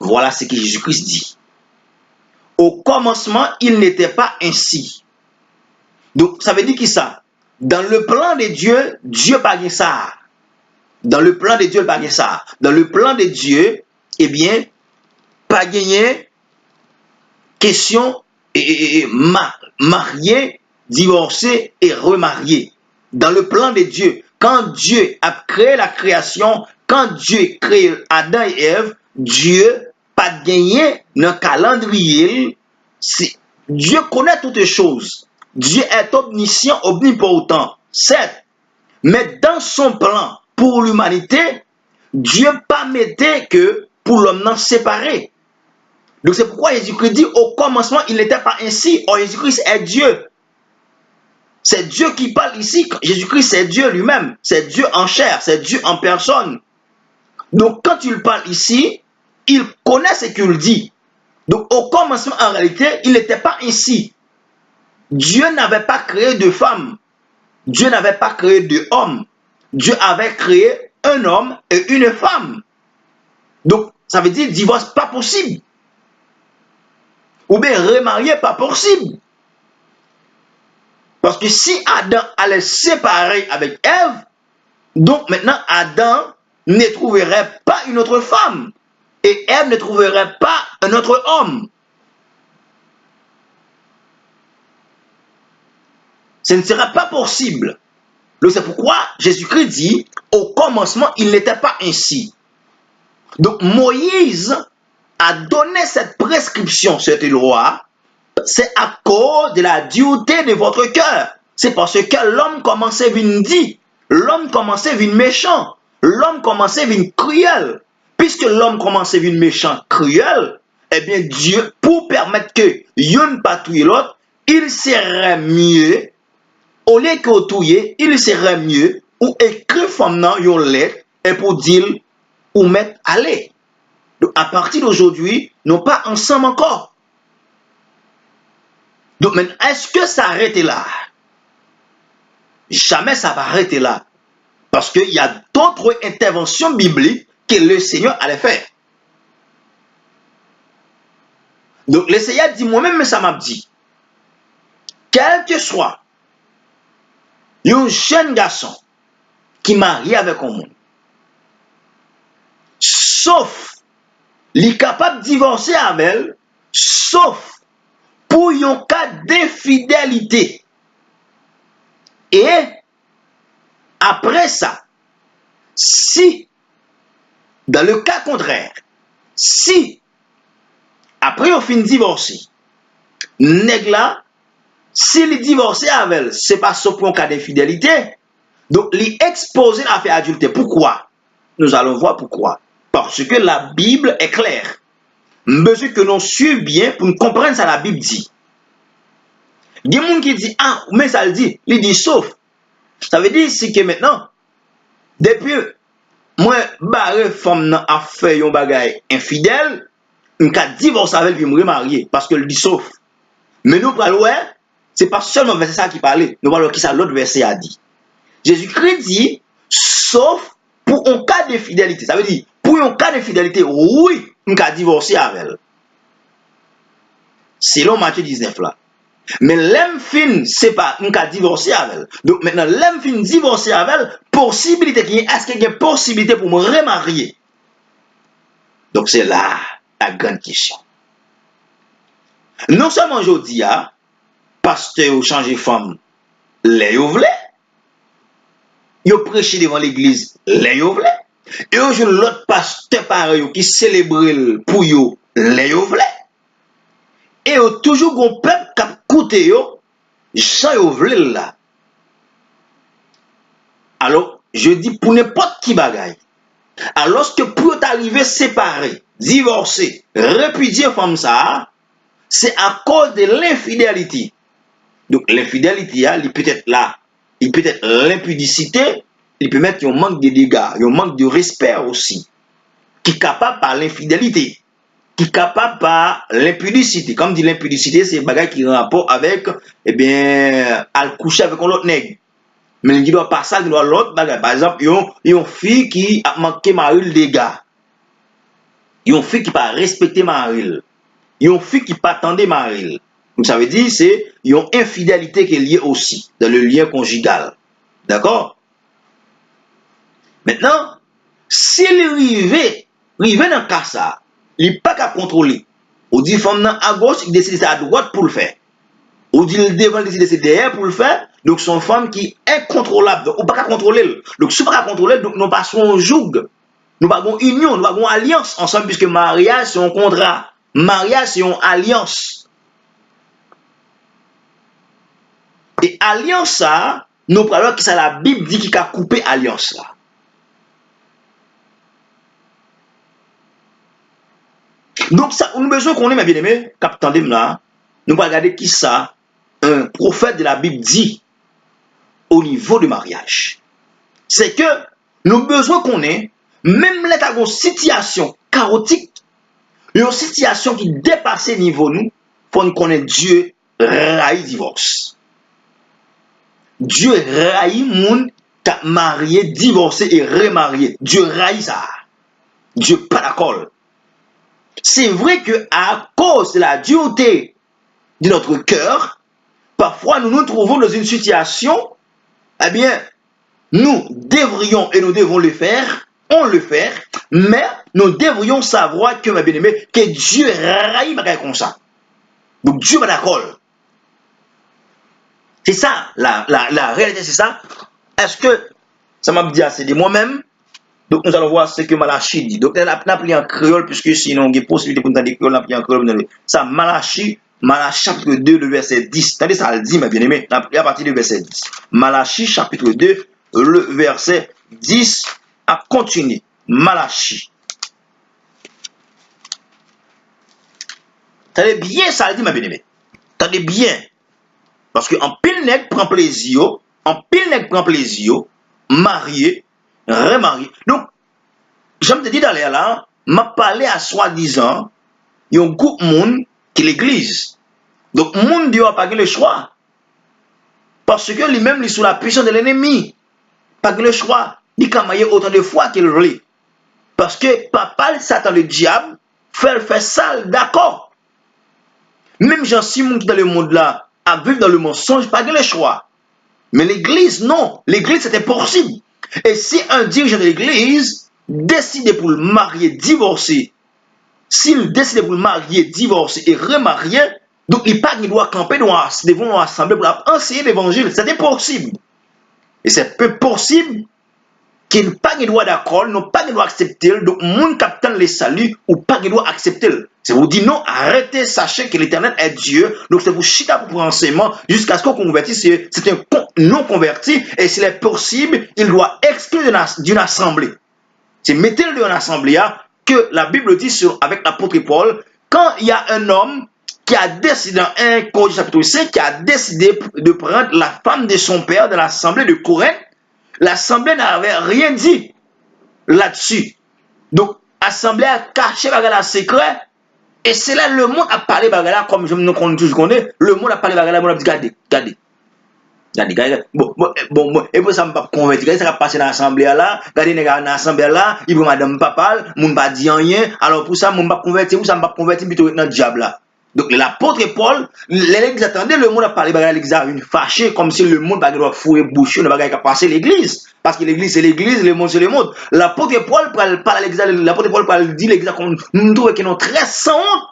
Voilà ce que Jésus-Christ dit. Au commencement, il n'était pas ainsi. Donc, ça veut dire que ça, dans le plan de Dieu, Dieu pas ça. Dans le plan de Dieu, pas ça. Dans le plan de Dieu, eh bien, pas gagner question marié, divorcé et remarié. Dans le plan de Dieu, quand Dieu a créé la création, quand Dieu a créé Adam et Ève, Dieu pas gagné dans le calendrier. Dieu connaît toutes les choses. Dieu est omniscient, omnipotent, certes. Mais dans son plan pour l'humanité, Dieu pas mettait que pour l'homme séparé. Donc c'est pourquoi Jésus-Christ dit au commencement, il n'était pas ainsi. Or Jésus-Christ est Dieu. C'est Dieu qui parle ici. Jésus-Christ, c'est Dieu lui-même. C'est Dieu en chair. C'est Dieu en personne. Donc, quand il parle ici, il connaît ce qu'il dit. Donc, au commencement, en réalité, il n'était pas ainsi. Dieu n'avait pas créé de femme. Dieu n'avait pas créé d'homme. Dieu avait créé un homme et une femme. Donc, ça veut dire divorce pas possible. Ou bien remarier pas possible. Parce que si Adam allait se séparer avec Ève, donc maintenant Adam ne trouverait pas une autre femme. Et Ève ne trouverait pas un autre homme. Ce ne sera pas possible. Donc c'est pourquoi Jésus-Christ dit, au commencement, il n'était pas ainsi. Donc Moïse a donné cette prescription, cette loi, c'est à cause de la dureté de votre cœur. C'est parce que l'homme commençait à venir dit, l'homme commençait à venir méchant, l'homme commençait à venir cruel. Puisque l'homme commençait à venir méchant, cruel, eh bien Dieu, pour permettre que y'on pas tuer l'autre, il serait mieux, au lieu que tuer, il serait mieux, ou écrire femme dans une lettre, et pour dire, ou mettre aller. Donc à partir d'aujourd'hui, nous pas ensemble encore. Donc, est-ce que ça arrête là? Jamais ça va arrêter là. Parce qu'il y a d'autres interventions bibliques que le Seigneur allait faire. Donc, le Seigneur dit, moi-même, ça m'a dit, quel que soit un jeune garçon qui marie avec un monde, sauf, il est capable de divorcer avec elle, sauf pour un cas d'infidélité. Et après ça, si, dans le cas contraire, si, après on finit divorcer, nèg là, s'il est divorcé avec elle, ce n'est pas sauf pour un cas d'infidélité, donc il exposer à faire adultère. Pourquoi? Nous allons voir pourquoi. Parce que la Bible est claire. besoin que nous suivions bien pour nous comprendre ça la Bible dit. Il y a des gens qui disent, ah, mais ça le dit, il dit sauf. Ça veut dire c'est que maintenant, depuis moi, barre femme a fait un bagage infidèle, un cas divorce avec lui, me remarier parce que le dit sauf. Mais nous parlons, c'est pas seulement verset ça qui parlait, nous parlons qui ça l'autre verset a dit. Jésus-Christ dit sauf pour un cas de fidélité. Ça veut dire pour un cas de fidélité, oui, on peut divorcer avec elle. Selon Matthieu 19 là. Mais l'homme fin, c'est pas un cas divorcer avec elle. Donc maintenant, l'homme fin divorcer avec elle, possibilité qui est, est-ce qu'il y a une possibilité pour me remarier? Donc c'est là la grande question. Non seulement aujourd'hui, pasteur changé femme, les voulez, ils prêché devant l'église, les voulez, et aujourd'hui l'autre pasteur pareil qui célèbre pour eux, les voulez. Et toujours un peuple qui a coûté sans yo là. Alors, je dis pour n'importe qui bagaille. Alors que pour t'arriver séparé, divorcé, répudier femme ça, c'est à cause de l'infidélité. Donc l'infidélité, il peut être là, il peut être l'impudicité, il peut mettre un manque de dégâts, un manque de respect aussi, qui est capable par l'infidélité. Qui est capable par l'impudicité. Comme dit l'impudicité, c'est un bagage qui a un rapport avec, eh bien, à coucher avec un autre nègre. Mais il doit pas ça, il doit l'autre bagage. Par exemple, il y a une fille qui a manqué Maril des gars. Il y a une fille qui n'a pas respecté Maril. Il y a une fille qui n'a pas attendu Maril. Donc ça veut dire, c'est une infidélité qui est liée aussi, dans le lien conjugal. D'accord? Maintenant, s'il arrivait dans le cas ça, il n'est pas qu'à contrôler. On dit femme à gauche, il décide à droite pour le faire. On dit le devant, il décide derrière pour le faire. Donc son femme qui est incontrôlable. Donc on ne peut pas contrôler. Donc si on ne peut pas contrôler, donc nous passons au joug. Nous avons une union, nous avons une alliance ensemble, puisque mariage c'est un contrat. Mariage c'est une alliance. Et alliance ça, nous parlons que c'est la Bible dit qu'il a coupé alliance là. Donc, ça, on a besoin qu'on ait, mes bien-aimés, capitaine là, nous allons regarder qui ça, un prophète de la Bible dit au niveau du mariage. C'est que nous avons besoin qu'on ait, même l'état de situation chaotique, une situation qui dépasse le niveau nous, pour nous connaître Dieu raï divorce. Dieu raï moun t'a marié, divorcé et remarié. Dieu raï ça. Dieu pas d'accord. C'est vrai que à cause de la dureté de notre cœur, parfois nous nous trouvons dans une situation, eh bien, nous devrions et nous devons le faire, on le fait, mais nous devrions savoir que, mes bien-aimés, que Dieu raït comme ça. Donc Dieu va d'accord. C'est ça, la réalité, c'est ça. Est-ce que ça m'a dit assez de moi-même? Donc nous allons voir ce que Malachie dit. Donc on a appelé en créole, puisque sinon il y a possibilité pour nous dire qu'on a appelé en créole. Ça, Malachie chapitre 2, le verset 10. Attendez, ça le dit, mes bien-aimés, à partir du verset 10. Malachie chapitre 2, le verset 10, à continuer. Malachie. Attendez bien, ça le dit, mes bien-aimés. Attendez bien. Parce qu'en pile nègre prend plaisir, marié, remarié. Donc, j'aime te dire d'aller là, m'a parlé à soi-disant, il y a un groupe de monde qui est l'église. Donc, le monde n'a pas le choix. Parce que lui-même, il est sous la puissance de l'ennemi. Pas le choix. Il a autant de fois qu'il veut. Parce que papa, Satan, le diable, fait ça, d'accord. Même Jean-Simon qui est dans le monde là, à vivre dans le mensonge, pas le choix. Mais l'église, non. L'église, c'était possible. Et si un dirigeant de l'église décide pour le marier, divorcer, s'il décide pour le marier, divorcer et remarier, donc il pas qu'il doit camper devant l'assemblée pour enseigner l'évangile. C'était possible. Et c'est peu possible qu'il n'a pas qu'il doit d'accord, non pas qu'il doit accepter. Donc, mon capitaine les salue ou pas qu'il doit accepter. C'est vous dire non, arrêtez, sachez que l'Éternel est Dieu. Donc, c'est vous chita pour enseignement jusqu'à ce qu'on convertisse. C'est un non converti. Et s'il est possible, il doit exclure d'une assemblée. C'est mettez-le dans l'assemblée que la Bible dit avec l'apôtre Paul quand il y a un homme qui a décidé, dans 1 Corinthiens chapitre 5, qui a décidé de prendre la femme de son père dans l'assemblée de Corinthe, l'assemblée n'avait rien dit là-dessus. Donc, l'assemblée a caché la secret, et c'est là le monde a parlé bagala comme je me toujours connais, le monde a parlé bagala, le monde a dit regardez. Bon, et pour ça, je ne pas convertir. Ça va passer dans l'assemblée là, regardez dans l'assemblée là, il veut madame papa, je ne pas dire rien, alors pour ça, je ne pas convertir, pour ça, je ne pas convertir, plutôt dans le diable là. Donc l'apôtre Paul, l'église attendait, le monde a parlé, l'église a une fâché, comme si le monde doit fouiller boucher, ne va pas passer l'église. Parce que l'église c'est l'église, le monde c'est le monde. L'apôtre Paul parle à l'église, l'apôtre Paul parle, dit l'église comme nous trouvons qu'ils sont très sans honte.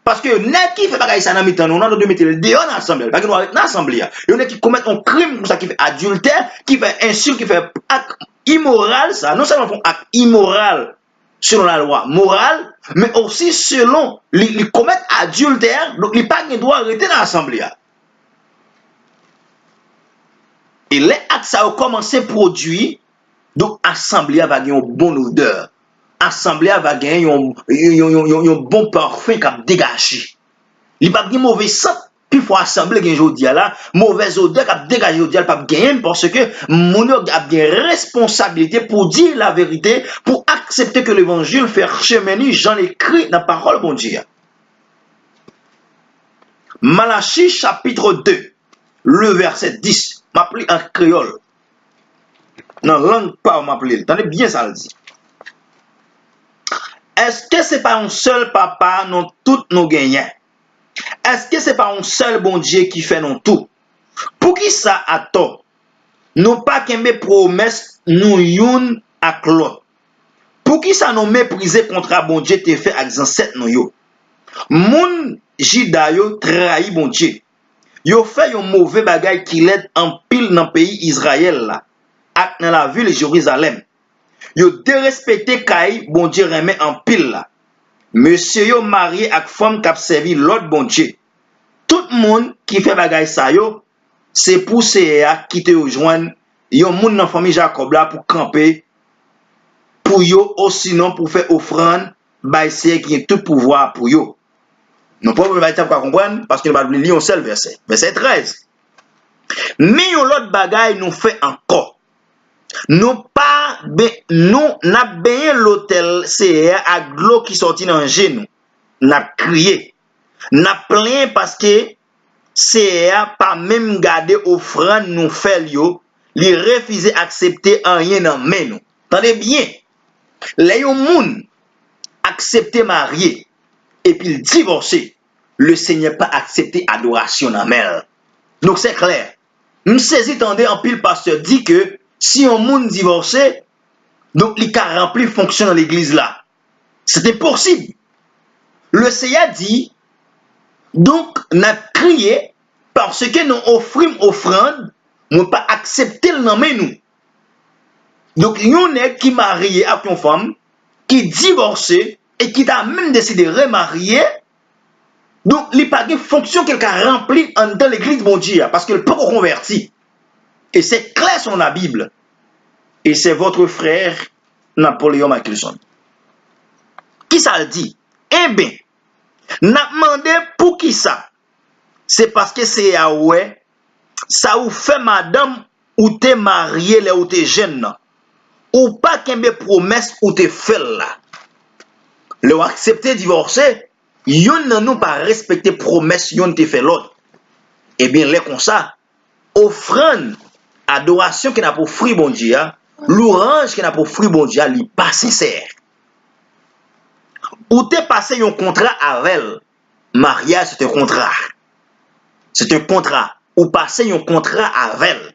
Parce que n'est qui fait bagaille ça dans mi-temps, on a de mettre le dehors dans l'assemblée, parce que nous dans l'assemblée. Il y en a qui commettent un crime comme ça, qui fait adultère, qui fait insulte, qui fait acte immoral, ça. Non seulement font acte immoral selon la loi morale, mais aussi selon, ils commettent adultère, donc ils pas droit arrêter dans l'assemblée. Et les actes ça ont commencé à produire, donc l'assemblée va gagner une bonne odeur. L'assemblée va gagner un bon parfum qui a dégagé. Il n'y a pas de mauvais sang. Puis il faut assembler qu'il y a aujourd'hui là, mauvaise odeur qui a dégagé aujourd'hui, il pas gagner parce que mon a bien responsabilité pour dire la vérité, pour accepter que l'évangile fait cheminer, j'en écrit dans la parole bon Dieu. Malachie chapitre 2, le verset 10, m'appelle en créole. Dans la langue pas m'appelle, attendez bien ça le dit. Est-ce que c'est pas un seul papa, non tout nous gagnons? Est-ce que c'est pas un seul bon Dieu qui fait non tout? Pour qui ça a tort? Nous pas qu'aimer promesse nous youn à l'autre. Pour qui ça nous mépriser contre bon Dieu te fait avec ancêtre nous yo? Moun jida yo trahi bon Dieu. Yo fait un mauvais bagay qui l'aide en pile dans le pays Israël là, ak dans la ville Jérusalem. Yo dérespecté kay bon Dieu remet en pile là. Monsieur yo marié ak femme qui a servi l'autre bon Dieu. Tout le monde qui fait bagay sa yo, c'est pour CA qui te rejoindre. Yo moun dans famille Jacob là pour camper. Pour yo ou sinon pour faire offrande, bay c'est qui a tout pouvoir pour yo. Non pas pour comprendre parce que nous va lire un seul verset. Verset 13. Mais yon l'autre bagay nous fait encore. Nous pas nous n'a bien l'hôtel CA à l'eau qui sorti dans genou. N'a crié. N'a plaint parce que CA pas même garder offrande nous fait yo, li refuser accepter rien dans main nous. Attendez bien. Les yon moun accepter marié et puis divorcer, le Seigneur pas accepté adoration dans main. Donc c'est clair. Nous saisi tendez en pile pasteur dit que si on monde divorcé, donc il a rempli fonction dans l'église là. C'était possible. Le Seigneur dit, donc n'a crié parce que nous offrons offrande, nous pas accepté le nom nous. Donc nous est qui marié avec une femme, qui divorcé et qui a même décidé de remarier. Donc il pas de fonction qu'elle a rempli dans l'église bon Dieu parce qu'elle peut convertir. Et c'est clair sur la Bible. Et c'est votre frère Napoléon Mackelson. Qui ça le dit? Eh bien, n'a demandé pour qui ça? C'est parce que c'est Yahweh, ça vous fait madame ou t'es marié là ou t'es jeune, ou pas qu'un promesse ou t'es fait là. Le accepter divorcer, yon nan nous pas respecter promesse yon te fait l'autre. Eh bien, les comme ça, offrande, adoration qui n'a pas offri bon Dieu, l'orange qui n'a pas offri bon Dieu, li pas sincère. Ou t'es passé un contrat avec elle, mariage c'est un contrat. C'est un contrat. Ou passer un contrat avec elle.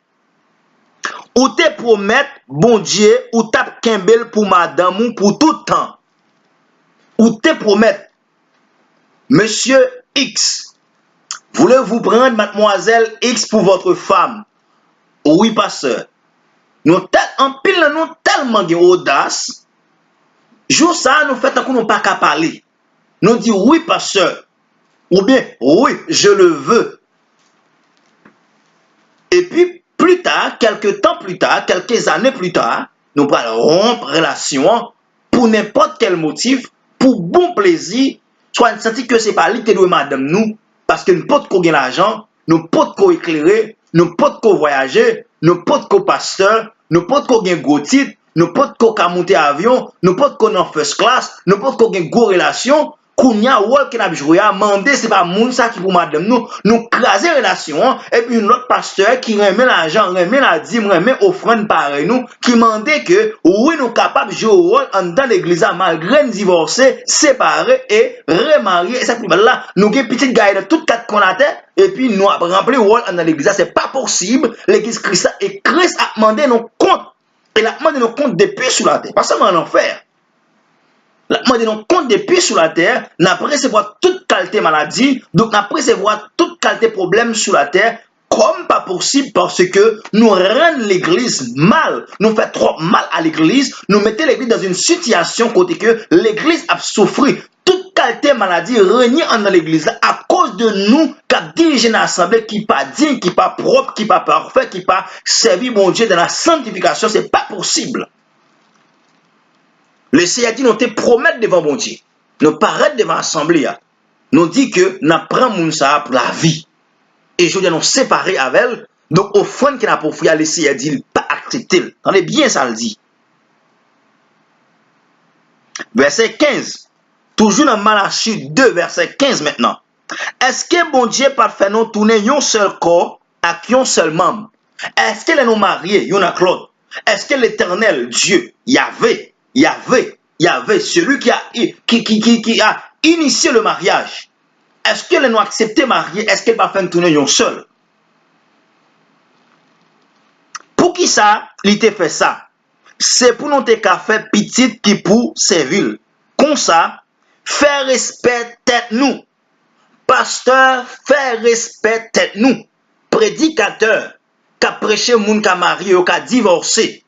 Ou te promettre, bon Dieu, ou tap kembel pour madame ou pour tout temps. Ou te promettre, monsieur X, voulez-vous prendre mademoiselle X pour votre femme? Oui, pasteur. Nous en pile nous tellement d'audace. Jour ça, nous fait qu'on n'a pas qu'à parler. Nous dit oui, pasteur. Ou bien, oui, je le veux. Et puis, plus tard, quelques temps plus tard, quelques années plus tard, nous allons rompre relation pour n'importe quel motif, pour bon plaisir, Soit nous senti que c'est pas lui qui doit madame nous, parce que nous pas de gagner l'argent, nous pas de éclairer, nous pas de voyager, nous pas de pasteur, nous pas de gagner gros titre, nous pas de monter avion, nous pas de en first class, nous pas de gagner gros relation. Kounya wol qui n'a joué à demander c'est pas moun ça qui pour madame nous craser relation et puis notre pasteur qui remet l'argent remet la dîme remet offrande pareil nous qui demandait que oui nous capable jouer au rôle en dans l'église malgré nous divorcer séparer et remarier et ça là nous avons petite gaille de toutes quatre qu'on a tête et puis nous remplir rôle dans l'église c'est pas possible l'église Christ et Christ a demandé nos comptes et a demandé nos comptes depuis sous la terre pas seulement en enfer. La demande nous compte depuis sur la terre, n'a pas recevoir toute qualité maladie, donc n'a pas recevoir toute qualité problème sur la terre, comme pas possible parce que nous rendons l'église mal, nous fait trop mal à l'église, nous mettons l'église dans une situation côté que l'église a souffert. Toute qualité maladie renie dans l'église à cause de nous qui dirigent l'assemblée qui pas digne, qui pas propre, qui pas parfait, qui pas servi mon Dieu dans la sanctification, c'est pas possible. Le Seigneur dit nous te promettre devant bon Dieu. Nous paraître devant l'assemblée. Nous dit que nous prenons moun ça pour la vie. Et je dis nous séparer avec elle. Donc au fond qui n'a pas offert le Seigneur dit il pas accepté. Attendez bien ça le dit. Verset 15. Toujours dans Malachie 2 verset 15 maintenant. Est-ce que bon Dieu pas fait nous tourner un seul corps avec un seul membre? Est-ce que nous mariés un avec l'autre? Est-ce que l'Éternel Dieu Yahvé celui qui a initié le mariage. Est-ce qu'elle nous accepté marier? Est-ce qu'elle va faire tourner un seul? Pour qui ça, il te fait ça? C'est pour nous te faire petite qui pour servir. Comme ça, faire respect tête nous. Pasteur, faire respect tête nous. Prédicateur, qui a prêché moun qui a marié ou qui a divorcé.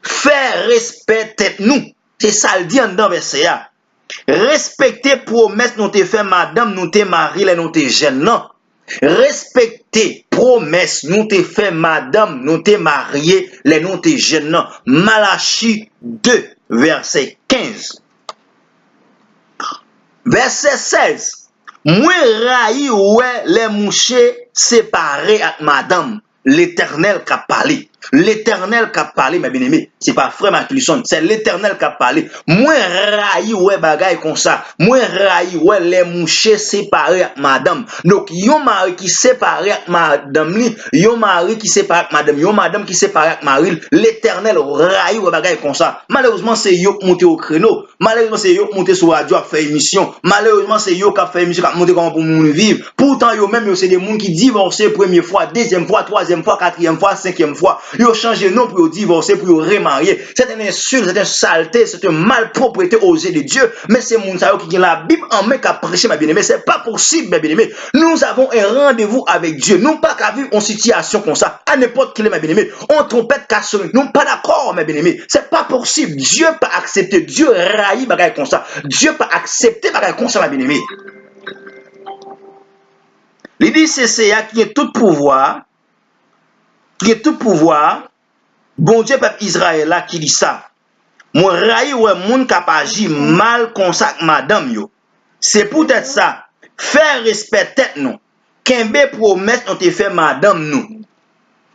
Faire respect tête nous. C'est ça le dit en dans verset. Respecter promesse nous te fait madame nous te marié nous te jeune non. Respecter promesse nous te fait madame nous te marié les nous te jeune non. Malachie 2 verset 15. Verset 16. Moi raï ouais les mouchés séparés avec madame. L'Éternel qui a parlé. L'Éternel qui a parlé, mes bien-aimés. C'est pas frère Maclisson, c'est l'Éternel qui a parlé. Moi, raï, ouais, bagaille comme ça. Moi, raï, ouais, les mouchés séparés avec madame. Donc, yon mari qui séparé avec madame, yon mari qui séparé avec madame, yon madame qui séparé avec mari, l'Éternel raï, ouais, bagaille comme ça. Malheureusement, c'est yo qui monte au créneau. Malheureusement, c'est yo qui monte sur la radio à faire émission. Malheureusement, c'est yo qui a fait émission, qui a monté comment pour nous vivre. Pourtant, yo même, c'est des gens qui divorcent première fois, deuxième fois, troisième fois, quatrième fois, cinquième fois. Ils ont changé nom pour divorcer, pour remarier. C'est une insulte, c'est une saleté, c'est une malpropreté aux yeux de Dieu. Mais c'est mon ça qui a la Bible en main qui a prêché, ma bien-aimée. C'est pas possible, ma bien-aimée. Nous avons un rendez-vous avec Dieu. Nous pas qu'à vivre en situation comme ça. À n'importe quel, ma bien-aimée. On trompette qu'à sonner. Nous pas d'accord, ma bien-aimée. C'est pas possible. Dieu pas accepté. Dieu raï bagaille comme ça. Dieu pas accepté bagaille comme ça, ma bien-aimée. Il dit c'est ça qui est tout pouvoir. Qui est tout pouvoir, bon Dieu peuple Israël là qui dit ça. Moi raï ouais moun k'ap agi mal comme ça madame yo. C'est peut-être ça. Faire respect tête nous. Kembe promesse on te fait madame nous.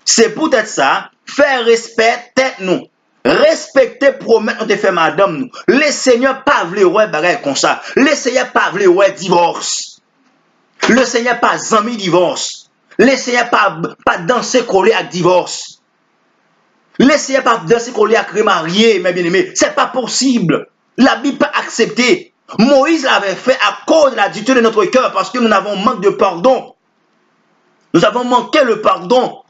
C'est peut-être ça. Faire respect tête nous. Respecter promesse on te fait madame nous. Le Seigneur pas vle ouais bagay comme ça. Le Seigneur pas vle ouais divorce. Le Seigneur pas zami divorce. Laissez pas danser collé avec divorce. Laissez pas danser collé avec remarié, mes bien-aimés. C'est pas possible. La Bible pas accepté. Moïse l'avait fait à cause de la dureté de notre cœur parce que nous avons manqué de pardon. Nous avons manqué le pardon.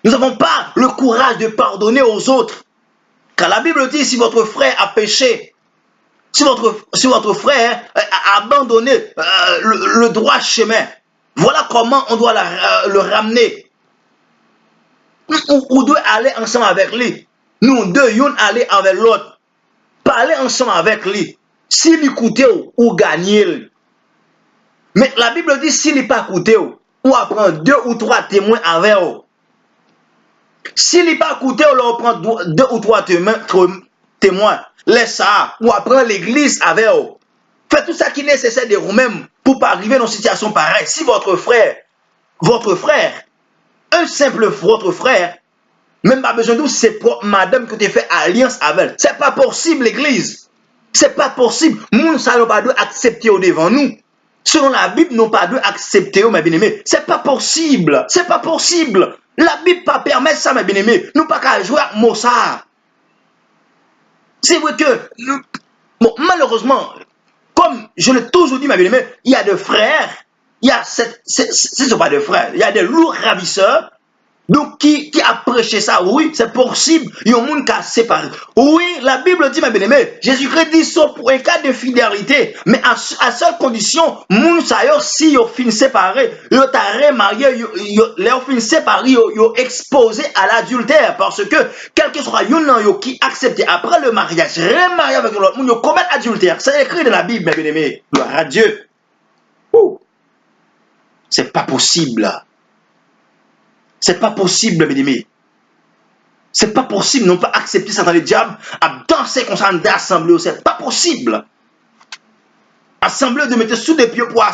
Nous n'avons pas le courage de pardonner aux autres. Car la Bible dit si votre frère a péché, si votre frère a abandonné le droit chemin, voilà comment on doit le ramener. On doit aller ensemble avec lui. Nous deux, on aller avec l'autre. Parler ensemble avec lui. S'il écoute ou gagne. Mais la Bible dit s'il n'est pas écouté, ou apprend 2 ou 3 témoins avec eux. S'il n'est pas écouté, on prend 2 ou 3 témoins. Laisse ça. Ou apprend l'église avec eux. Faites tout ça qui est nécessaire de vous-même pour pas arriver dans une situation pareille. Si votre frère, un simple votre frère, même pas besoin de c'est propre madame que tu fait alliance avec. C'est pas possible, l'église. C'est pas possible. Nous, ça n'a pas dû accepter au devant nous. Selon la Bible, nous pas dû accepter, mes bien-aimés. C'est pas possible. C'est pas possible. La Bible pas permettre ça, mes bien-aimés. Nous pas qu'à jouer à Mossad. C'est vrai que, bon, malheureusement, comme je l'ai toujours dit, mes bien-aimés, il y a des frères, il y a ce ne sont pas des frères, il y a des lourds ravisseurs. Donc, qui a prêché ça? Oui, c'est possible. Il y a un monde qui a séparé. Oui, la Bible dit, ma bien-aimée, Jésus-Christ dit sauf pour un cas de fidélité. Mais à seule condition, moun sa yo, si yo fin séparé, yo ta remarié, yo fin séparé, yo exposé à l'adultère. Parce que, quel que soit yon qui accepte après le mariage, remarié avec l'autre moun, yo commet adultère. C'est écrit dans la Bible, mes bien-aimés. Gloire à Dieu. C'est pas possible. C'est pas possible, mes amis. C'est pas possible, non pas accepter ça dans le diable, à danser comme ça dans l'assemblée. C'est pas possible. Assemblée de mettre sous des pieds pour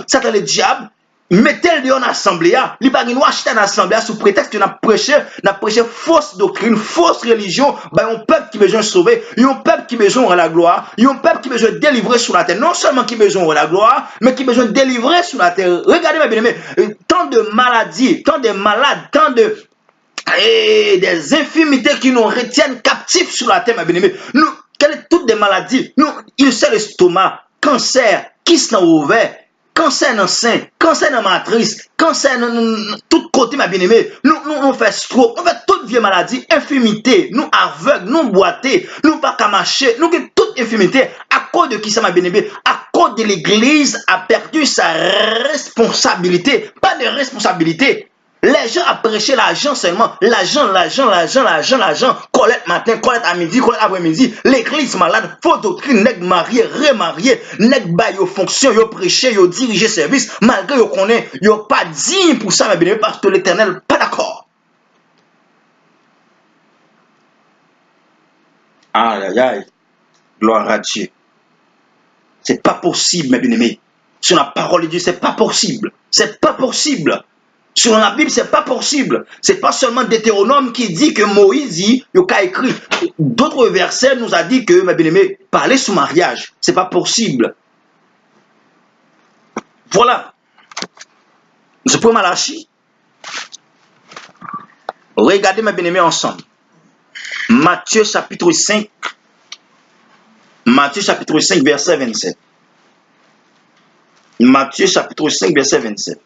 ça dans le diable, mettez-le dans l'assemblée. Il n'y a pas de acheter dans l'assemblée sous prétexte que nous prêché fausse doctrine, fausse religion. Ben, un peuple qui besoin de sauver, un peuple qui besoin de la gloire, un peuple qui besoin de délivrer sur la terre. Non seulement qui besoin de la gloire, mais qui besoin de délivrer sur la terre. Regardez, mes bien-aimés, tant de maladies, tant de malades, tant de des infirmités qui nous retiennent captifs sur la terre, mes bien-aimés. Nous, toutes des maladies, nous, il sait l'estomac, cancer, kyste dans ouvert, cancer dans le sein, cancer dans la matrice, cancer dans tout côté, ma bien-aimée. Nous faisons stroke, nous faisons toutes vieilles maladies, infirmités, nous aveugles, nous boités, nous pas qu'à marcher, nous avons toutes infirmités. À cause de qui ça, ma bien-aimée? À cause de l'église a perdu sa responsabilité. Pas de responsabilité. Les gens ont prêché l'argent seulement. L'argent. Collecte matin, collecte à midi, collecte après-midi. L'église malade, faux doctrine, nèg marié, remarié, nèg ba yo fonction, yo prêché, yo dirigé service, malgré yo connaît, yo pas digne pour ça, mais bien parce que l'Éternel pas d'accord. Aïe, aïe, gloire à Dieu. C'est pas possible, mes bien-aimés. Sur la parole de Dieu, c'est pas possible. C'est pas possible. Selon la Bible, c'est pas possible. C'est pas seulement Deutéronome qui dit que Moïse dit, il a écrit. D'autres versets nous a dit que, mes bien-aimés, parler sous mariage, c'est pas possible. Voilà. Je prends Malachie. Regardez, mes bien-aimés, ensemble. Matthieu chapitre 5. Matthieu chapitre 5, verset 27. Matthieu chapitre 5, verset 27.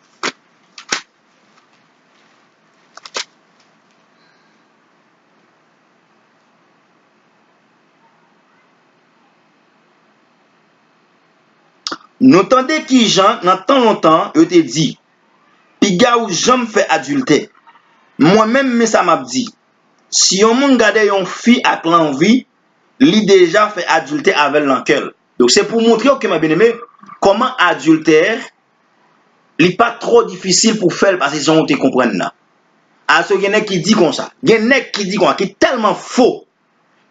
Nous entendons qui Jean, dans tant longtemps, je te dit, puis gars ou Jean fait adultère. Moi-même, mais ça m'a dit, si on m'a regardé une fille à l'envie, lui déjà fait adultère avec l'enquête. Donc c'est pour montrer que ma bien-aimée, comment adultère, n'est pas trop difficile pour faire parce qu'ils ont été comprendre là. À ce qu'il y en a qui dit comme ça, il y en a qui dit comme ça, qui est tellement faux.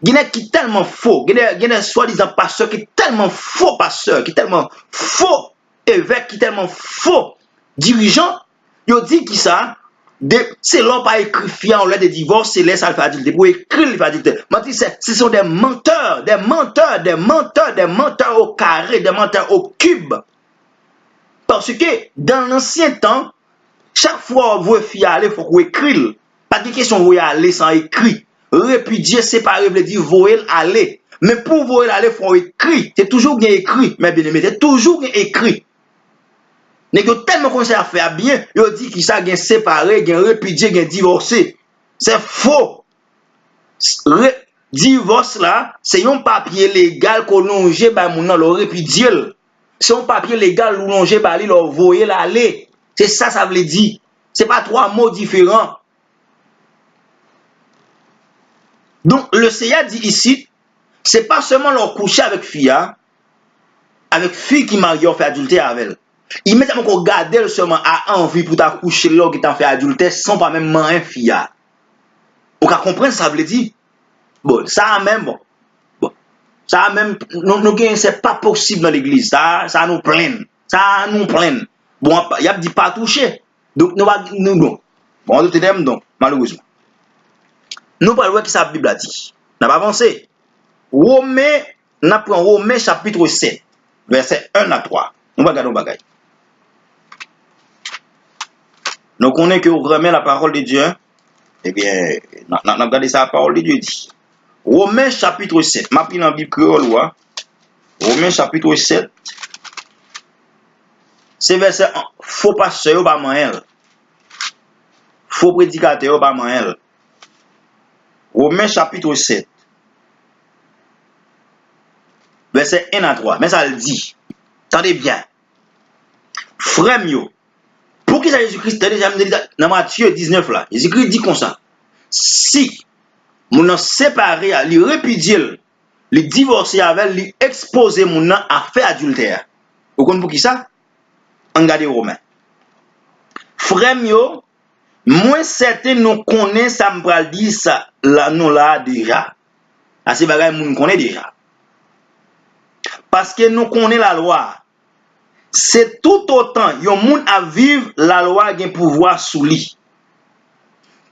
Il y en a qui est tellement faux. Il y a soi-disant pasteur qui est tellement faux pasteur, qui est tellement faux évêque, qui est tellement faux dirigeant. Il dit qui ça? C'est l'homme pas écrit fiant au lieu de divorce, c'est laisse alpha adulte. Pour écrire l'alpha adulte. Ce sont des menteurs, des menteurs au carré, des menteurs au cube. Parce que dans l'ancien temps, chaque fois que vous voulez aller, il faut que vous écrivez. Pas de question vous aller sans écrit. Répudier, séparer, veut dire voyer aller. Mais pour voyer aller, il faut écrire. C'est toujours bien écrit, mes bien-aimés. C'est toujours bien écrit. Mais vous tellement qu'on à faire bien, vous dit qu'il ça gagne séparé, gagne répudié, gagne divorcé. C'est faux. Divorce là, c'est un papier légal qu'on longe par mon nom, le répudié. C'est un papier légal qu'on longe par lui, le voyer aller. C'est ça, ça veut dire. C'est pas trois mots différents. Donc, le Seigneur dit ici, c'est pas seulement leur coucher avec fille qui marie, fait adultère avec elle. Immédiatement qu'on garde seulement à envie pour ta coucher là qui t'a fait adultère sans pas même un fille. Vous comprenez ça veut dire? Bon, ça même bon. Ça même, c'est pas possible dans l'église. Ça nous plaint. Ça nous plaint. Bon, il y a dit pas toucher. Donc, non. Bon, nous t'aimons donc, malheureusement. Nous parlons qui sa Bible a dit. N'a pas avancé. Romains, nous prenons Romains chapitre 7, verset 1 à 3. Nous regardons bagaille. Nous connaissons que vraiment la parole de Dieu. Eh bien, nous regardons ça, la parole de Dieu dit. Romains chapitre 7. Je pris dans la Bible créole. Romains chapitre 7. C'est verset 1. Faux pasteur, pas moyen. Faux prédicateur, pas moyen. Romains chapitre 7. Verset 1 à 3. Mais ça le dit. Attendez bien. Frère mio. Pour qui ça Jésus-Christ dans Matthieu 19 là. Jésus-Christ dit comme ça. Si mon an séparé, li répudier, li divorcer avec, li exposer mon an à faire adultère. Vous comprenez pour qui ça? On regarde Romain. Frère mio, moins certain nous connaît ça m'pral dire ça là nous là déjà. Assez bagay moun connaît déjà. Parce que nous connaît la loi. C'est tout autant yon moun a vivre la loi gen pouvoir sous lui.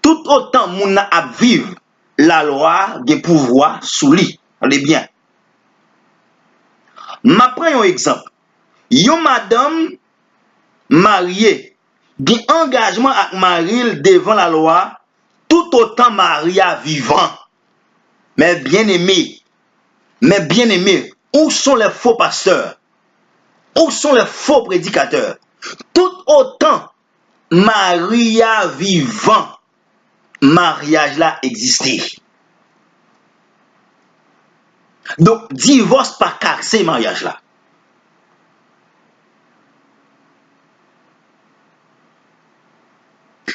Tout autant moun a vivre la loi gen pouvoir sous lui. Allez bien. Ma prends un exemple. Yon madame mariée gen engagement avec maril devant la loi tout autant Maria vivant. Mais bien aimé, où sont les faux pasteurs? Où sont les faux prédicateurs? Tout autant Maria vivant, mariage là existait. Donc, divorce pas casser mariage là.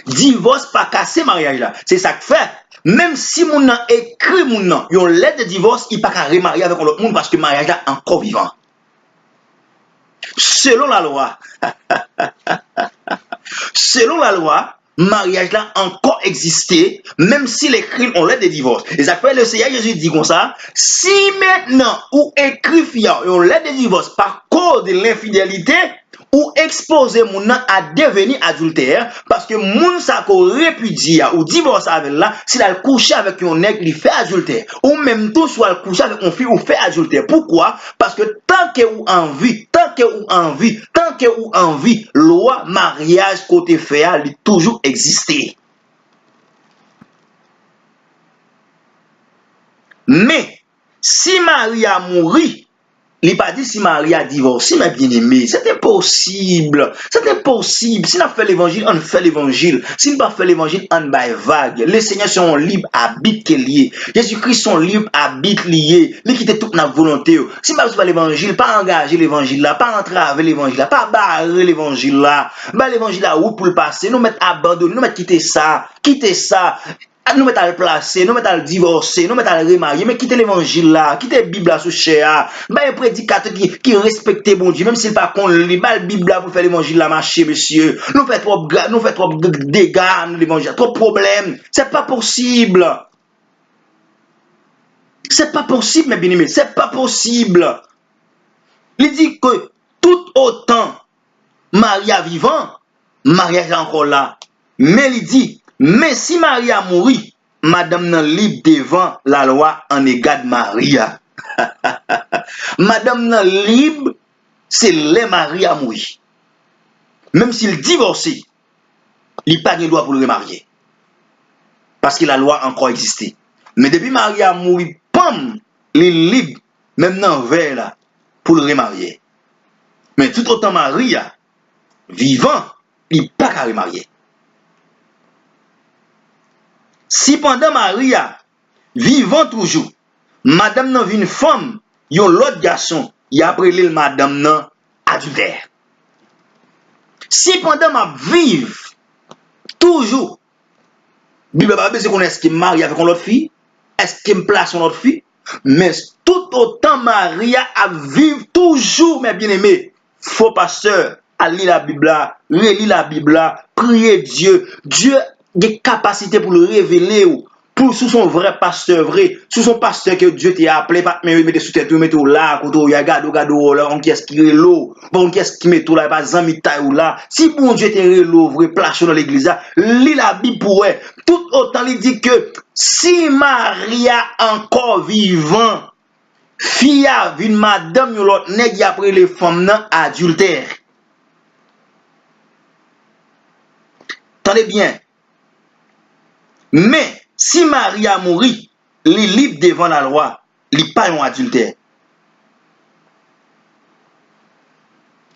Divorce pas casser mariage là. C'est ça que fait. Même si mon nom écrit mon nom, yon lettre de divorce, il pas qu'à remarier avec l'autre monde parce que mariage là encore vivant. Selon la loi, mariage là encore existait, même si les crimes ont l'aide de divorce. Et ça fait le Seigneur Jésus dit comme ça, si maintenant ou écrit fiant ont l'aide de divorce par cause de l'infidélité, ou exposer mon nom à devenir adultère, parce que moun sa ko répudie ou divorce avec là, s'il a couché avec un nègre, il fait adultère. Ou même tout soit couché avec une fille ou fait adultère. Pourquoi? Parce que tant que ou en vie, loi mariage côté fait il toujours existé. Mais si Marie a mouru, il n'a pas dit si Marie a divorcé, mais bien aimé. C'est impossible. C'est impossible. Si on fait l'évangile, on fait l'évangile. Si on ne pas fait l'évangile, on baille vague. Les seigneurs sont libres, habitent liés. Jésus-Christ sont libres, habitent liés. Mais quitter toute notre volonté. Si on ne fait l'évangile, pas engager l'évangile là, pas entraver l'évangile là, pas barrer l'évangile là. Bah l'évangile là, où pour le passer, nous mettre abandonner, nous mettre quitter ça. Nous mettons à le placer, nous mettons à le divorcer, nous mettons à le remarier, mais quittez l'évangile là, quittez la Bible là sous cher. Un prédicateur qui respecte bon Dieu, même s'il pas qu'on lit la Bible là pour faire l'évangile là, marcher, monsieur. Nous faisons trop dégâts dans l'évangile, trop de problèmes. C'est pas possible. C'est pas possible, mes bien-aimés, c'est pas possible. Il dit que tout autant Maria vivant, Maria est encore là. Mais il dit, mais si Marie a mouru, madame nan libre devant la loi en égard de Maria. Madame nan libre, c'est les Marie a mouru. Même s'il divorcé, il n'a pas de droit pour le remarier. Parce que la loi encore existait. Mais depuis Marie a mouru, pam, il est libre, même dans verre là, pour le remarier. Mais tout autant Maria, vivant, il n'a pas qu'à remarier. Si pendant Maria, vivant toujours, madame nan une femme, yon l'autre garçon, y a appelé le madame nan adultère. Si pendant ma vive, toujours, Bible pas besoin qu'on est-ce qu'il marie avec l'autre fille, est-ce qu'il me place son autre fille, mais tout autant Maria a vivre toujours, mes bien-aimés, faux pasteur, à lire la Bible là, relire la Bible là, prier Dieu, des capacités pour le révéler, pour sous son vrai pasteur vrai, sous son pasteur que Dieu t'a appelé, pas mais mettre sous tête, mettre là, quand il y a gado là, on qui est-ce qui est l'eau, bon qui est-ce qui met tout là, pas zami taille ou là. Si bon Dieu t'a l'eau vrai place dans l'église là, lis la Bible pour elle. Tout autant il dit que si Maria encore vivant, fia vin madame yon l'autre nèg après les femmes nan adultère. Tendez bien. Mais si Maria mourit, li libre devant la loi, li pas un adultère.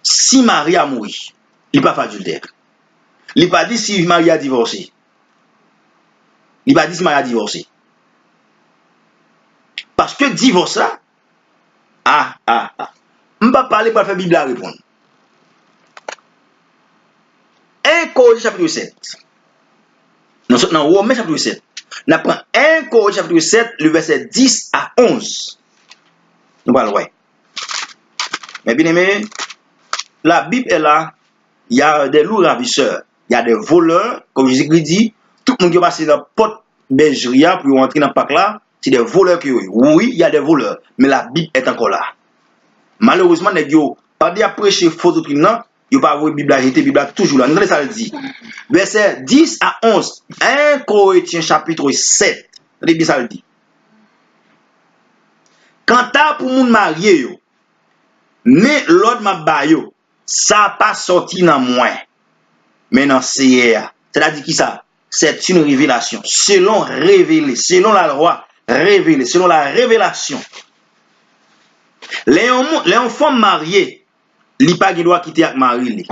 Si Maria mourit, li pas fait adultère. Li pas dit si Maria divorcé. Li pas dit si Maria divorcé. Parce que divorce là, on va parler pour faire Bible à répondre. 1 Corinthiens chapitre 7. Non, Romains chapitre 7. On apprend 1 Corinthiens chapitre 7, le verset 10 à 11. Nous allons voir. Mais bien aimé, la Bible est là. Il y a des loups ravisseurs. Il y a des voleurs. Comme Jésus-Christ dit, tout le monde qui passe dans la porte bergerie pour entrer dans le parc là, c'est des voleurs qui ont. Oui, il y a des voleurs. Mais la Bible est encore là. Malheureusement, les gens, pas dire prêcher faux doctrine, non, ils pas avoir Bible arrêté, Bible toujours là. Nous ça le dit. Verset 10 à 11, 1 Corinthiens chapitre 7. Regardez ça le dit. Quant à pour moun marié yo, mais l'autre m'a ba yo, ça pas sorti dans moi. Mais dans CR. C'est-à-dire qui ça? C'est une révélation. Selon révélé, selon la loi, révélé, selon la révélation. Les femmes mariées, li pa gen droit quitter avec mari li.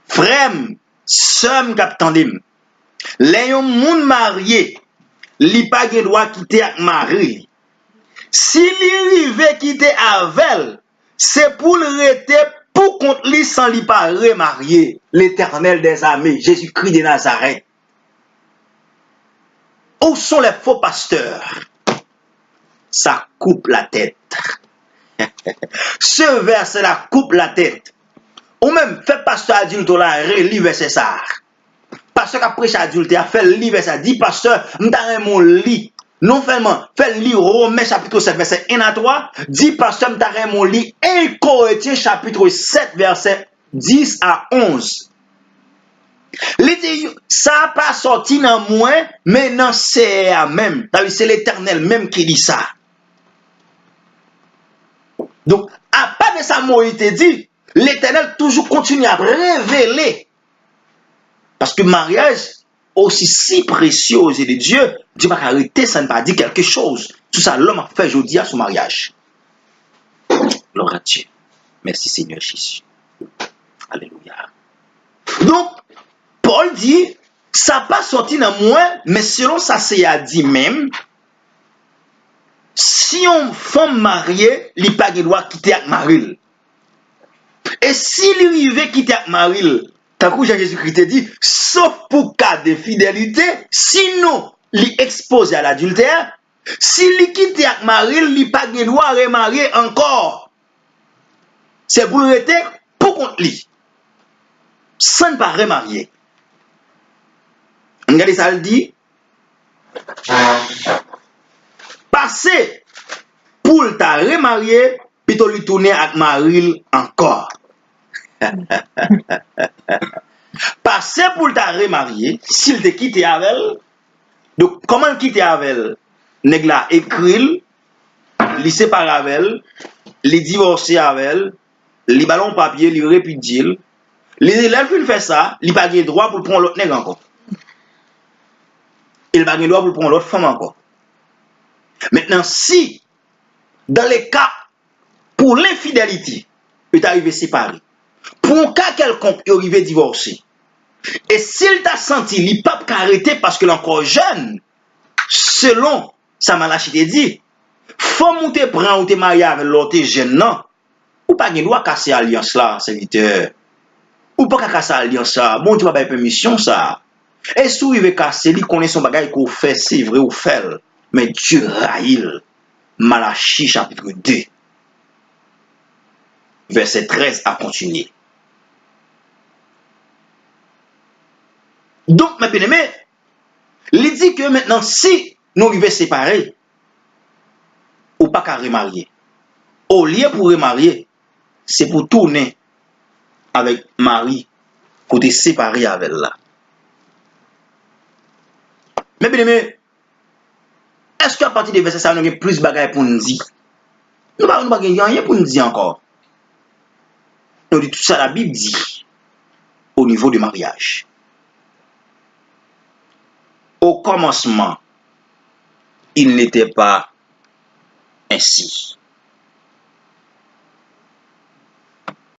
Frère, somme k'ap tandem. Les moun marié, li pa gen droit quitter avec mari. Si li rive quitter avec, c'est pour le rete pour contre li sans li pa remarié. L'Éternel des armées, Jésus-Christ de Nazareth. Où sont les faux pasteurs? Ça coupe la tête. Ce verset là coupe la tête. Ou même fait pasteur adulte là, relis verset ça. Pasteur qui a prêché adulte a fait le verset ça. Dit pasteur, m'ta mon lit. Non seulement fait lire Romains chapitre 7 verset 1 à 3, dit pasteur m'ta mon lit 1 Corinthiens chapitre 7 verset 10 à 11. Ça n'a pas sorti dans moi, mais dans c'est même. C'est l'Éternel même qui dit ça. Donc, à part de ça, moi, il te dit, l'Éternel toujours continue à révéler. Parce que mariage, aussi si précieux aux yeux de Dieu, Dieu va arrêter, ça ne va pas dire quelque chose. Tout ça, l'homme a fait aujourd'hui à son mariage. Gloire à Dieu. Merci Seigneur Jésus. Alléluia. Donc, Paul dit, ça n'a pas sorti dans moi, mais selon ça, c'est à dit même, si on femme mariée, il n'y a pas de droit quitter avec Maril. Et si il arrive quitter avec Maril, tant que Jésus-Christ dit, sauf pour cas de fidélité, sinon, il expose à l'adultère, s'il quitte avec Maril, il n'y a pas de droit à remarier encore. C'est pour le rester pour contre lui. Sans ne pas remarier. Regardez ça, il dit. Passer pour ta remarier, plutôt lui tourner avec Maril encore. Passer pour ta remarier, s'il te quitte avec elle. Donc, comment quitter avec elle? Nèg la écrit, li sépare avec elle, li divorcer avec elle, li ballon papier, li répudie. Les élèves qui fait ça, li pas de droit pour prendre l'autre nèg encore. Il n'a pas de droit pour prendre l'autre femme encore. Maintenant, si, dans les cas, pour l'infidélité, il est arrivé séparé, pour un cas quelconque, il est arrivé divorcé, et s'il t'a senti, il n'est pas arrêté parce qu'il est encore jeune, selon sa malachité dit, faut monter prendre ou te marier avec l'autre jeune, non, ou pas de droit casser l'alliance là, serviteur, ou pas casser l'alliance là, bon, tu vas pas permission ça. Et si vous avez cassé, il connaît son bagage qu'on fait, c'est vrai ou fait. Mais Dieu raïl. Malachie chapitre 2. Verset 13 à continuer. Donc, mes bien-aimés, il dit que maintenant, si nous arrivons séparés, ou pas qu'à remarier, au lieu pour remarier, c'est pour tourner avec Marie, pour te séparer avec elle. Mais bien aimé, est-ce qu'à partir de verset ça, nous avons plus de bagages pour nous dire? Nous n'avons rien pour nous dire encore. Nous dit tout ça, la Bible dit, au niveau du mariage. Au commencement, il n'était pas ainsi.